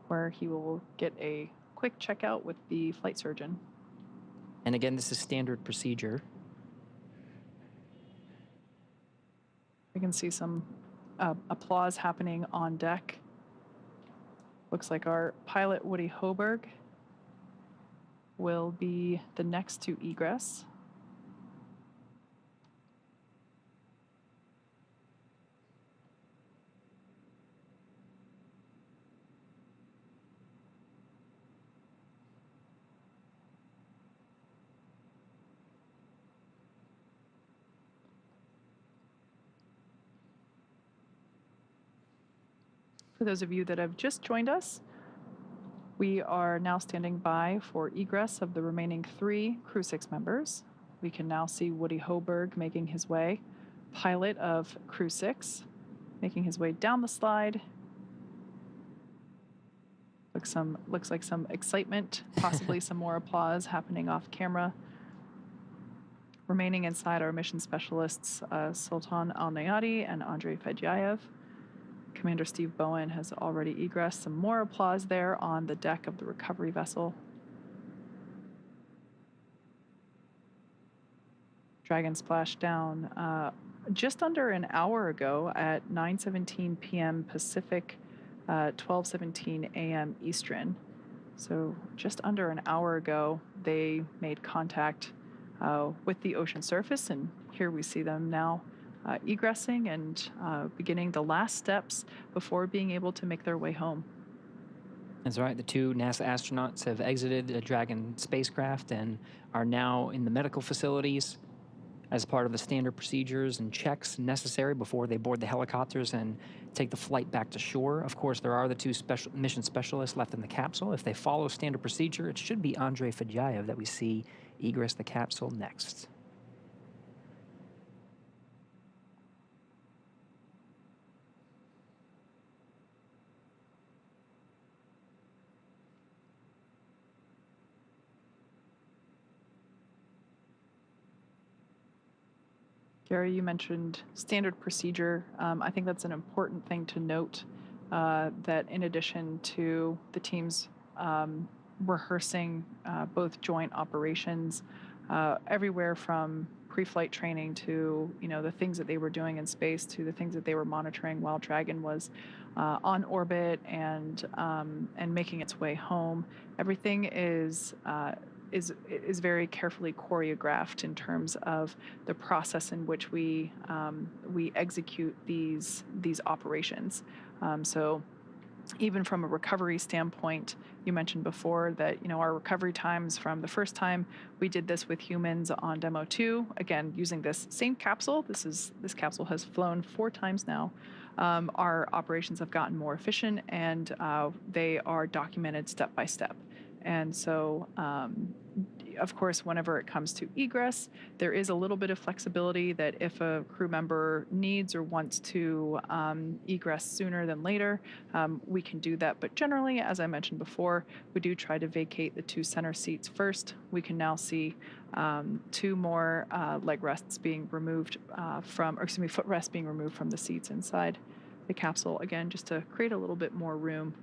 where he will get a quick checkout with the flight surgeon. And again, this is standard procedure. We can see some applause happening on deck. Looks like our pilot, Woody Hoburg, will be the next to egress. For those of you that have just joined us, we are now standing by for egress of the remaining 3 Crew-6 members. We can now see Woody Hoburg making his way, pilot of Crew-6, making his way down the slide. Looks like some excitement, possibly some more applause happening off camera. Remaining inside are mission specialists Sultan Alneyadi and Andrey Fedyaev. Commander Steve Bowen has already egressed. Some more applause there on the deck of the recovery vessel. Dragon splashed down just under an hour ago at 9:17 p.m. Pacific, 12:17 a.m. Eastern. So just under an hour ago, they made contact with the ocean surface, and here we see them now egressing and beginning the last steps before being able to make their way home. That's right. The 2 NASA astronauts have exited the Dragon spacecraft and are now in the medical facilities as part of the standard procedures and checks necessary before they board the helicopters and take the flight back to shore. Of course, there are the 2 mission specialists left in the capsule. If they follow standard procedure, it should be Andrey Fedyaev that we see egress the capsule next. Gary, you mentioned standard procedure. I think that's an important thing to note, that in addition to the teams rehearsing both joint operations, everywhere from pre-flight training to the things that they were doing in space to the things that they were monitoring while Dragon was on orbit and making its way home. Everything is very carefully choreographed in terms of the process in which we execute these operations. So even from a recovery standpoint, you mentioned before that our recovery times from the first time we did this with humans on Demo 2, again using this same capsule. This capsule has flown 4 times now. Our operations have gotten more efficient, and they are documented step by step. And so, of course, whenever it comes to egress, there is a little bit of flexibility that if a crew member needs or wants to egress sooner than later, we can do that. But generally, as I mentioned before, we do try to vacate the 2 center seats first. We can now see 2 more leg rests being removed footrests being removed from the seats inside the capsule, again, just to create a little bit more room.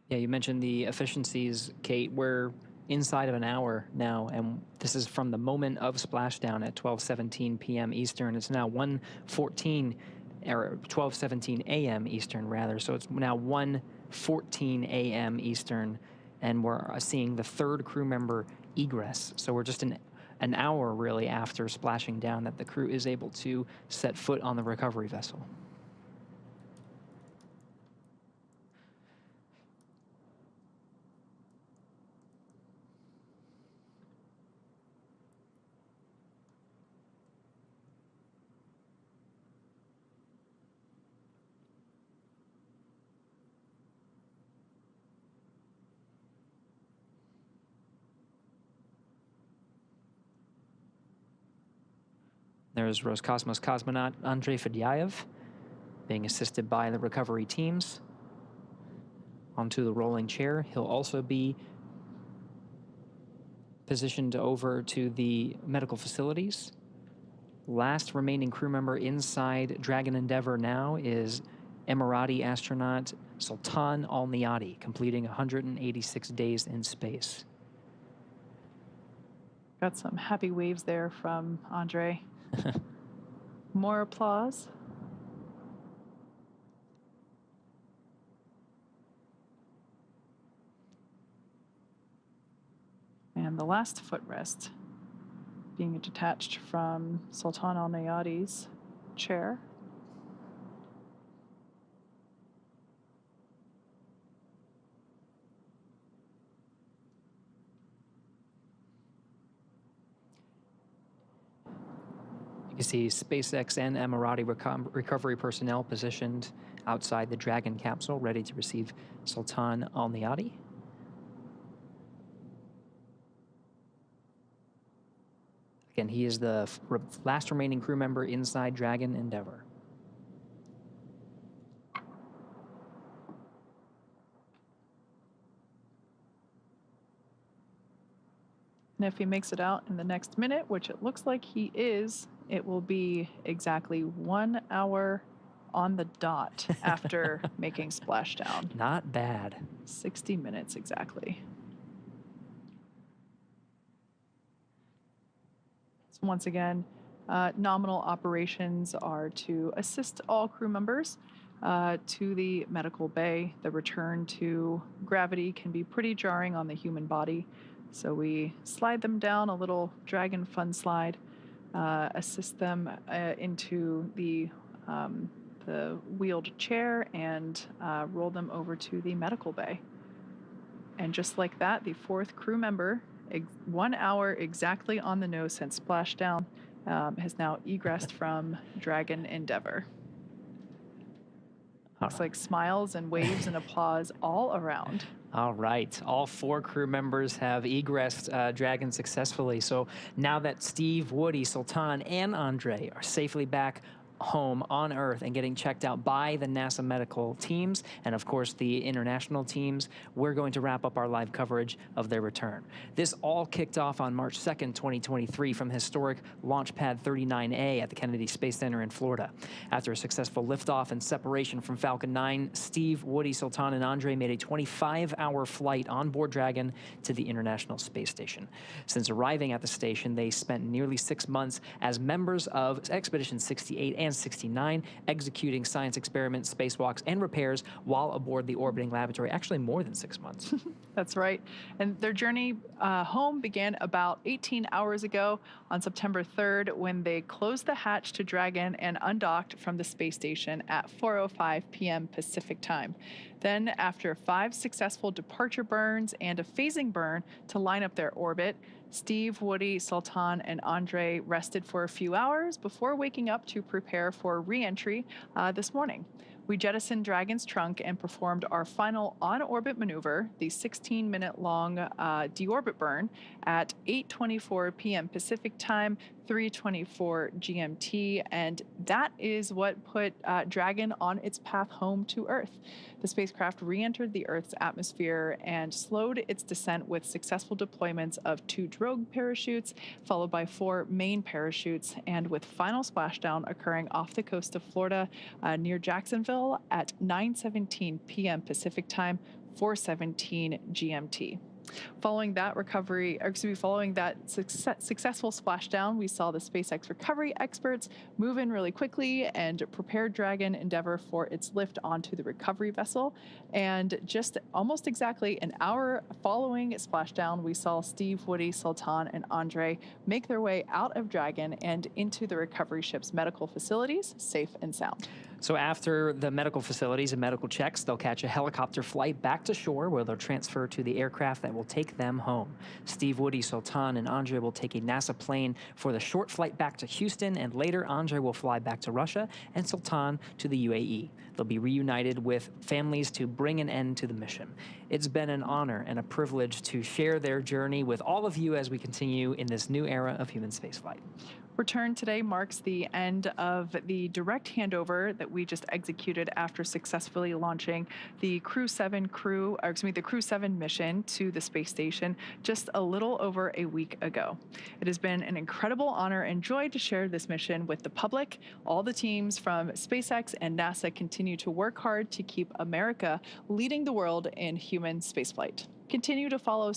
Yeah, you mentioned the efficiencies, Kate. We're inside of an hour now, and this is from the moment of splashdown at 12:17 p.m. Eastern. It's now 1:14, or 12:17 a.m. Eastern, rather. So it's now 1:14 a.m. Eastern, and we're seeing the 3rd crew member egress. So we're just an hour, really, after splashing down that the crew is able to set foot on the recovery vessel. There's Roscosmos cosmonaut Andrey Fedyaev being assisted by the recovery teams onto the rolling chair. He'll also be positioned over to the medical facilities. Last remaining crew member inside Dragon Endeavour now is Emirati astronaut Sultan Alneyadi, completing 186 days in space. Got some happy waves there from Andrey. More applause. And the last footrest being detached from Sultan Alneyadi's chair. You can see SpaceX and Emirati recovery personnel positioned outside the Dragon capsule, ready to receive Sultan Alneyadi. Again, he is the last remaining crew member inside Dragon Endeavour. And if he makes it out in the next minute, which it looks like he is, it will be exactly 1 hour on the dot after making splashdown. Not bad. 60 minutes exactly. So once again, nominal operations are to assist all crew members to the medical bay. The return to gravity can be pretty jarring on the human body. So we slide them down a little Dragon fun slide, assist them into the wheeled chair, and roll them over to the medical bay. And just like that, the 4th crew member, 1 hour exactly on the nose since splashdown, has now egressed from Dragon Endeavour. Looks like smiles and waves and applause all around. All right. All 4 crew members have egressed Dragon successfully. So now that Steve, Woody, Sultan, and Andrey are safely back home on Earth and getting checked out by the NASA medical teams and, of course, the international teams. We're going to wrap up our live coverage of their return. This all kicked off on March 2nd, 2023 from historic Launch Pad 39A at the Kennedy Space Center in Florida. After a successful liftoff and separation from Falcon 9, Steve, Woody, Sultan, and Andrey made a 25-hour flight on board Dragon to the International Space Station. Since arriving at the station, they spent nearly 6 months as members of Expedition 68 and 69, executing science experiments, spacewalks, and repairs while aboard the orbiting laboratory, actually more than 6 months. That's right. And their journey home began about 18 hours ago on September 3rd when they closed the hatch to Dragon and undocked from the space station at 4:05 p.m. Pacific time. Then, after 5 successful departure burns and a phasing burn to line up their orbit, Steve, Woody, Sultan, and Andrey rested for a few hours before waking up to prepare for re-entry this morning. We jettisoned Dragon's trunk and performed our final on-orbit maneuver, the 16-minute-long deorbit burn, at 8:24 p.m. Pacific time, 3:24 GMT, and that is what put Dragon on its path home to Earth. The spacecraft re-entered the Earth's atmosphere and slowed its descent with successful deployments of 2 drogue parachutes, followed by 4 main parachutes, and with final splashdown occurring off the coast of Florida near Jacksonville at 9:17 p.m. Pacific time, 4:17 GMT. Following that successful splashdown, we saw the SpaceX recovery experts move in really quickly and prepare Dragon Endeavour for its lift onto the recovery vessel. And just almost exactly an hour following splashdown, we saw Steve, Woody, Sultan, and Andrey make their way out of Dragon and into the recovery ship's medical facilities, safe and sound. So after the medical facilities and medical checks, they'll catch a helicopter flight back to shore where they'll transfer to the aircraft that will take them home. Steve, Woody, Sultan, and Andrey will take a NASA plane for the short flight back to Houston, and later Andrey will fly back to Russia and Sultan to the UAE. They'll be reunited with families to bring an end to the mission. It's been an honor and a privilege to share their journey with all of you as we continue in this new era of human spaceflight. Return today marks the end of the direct handover that we just executed after successfully launching the Crew-7 mission to the space station just a little over a week ago. It has been an incredible honor and joy to share this mission with the public. All the teams from SpaceX and NASA continue to work hard to keep America leading the world in human spaceflight. Continue to follow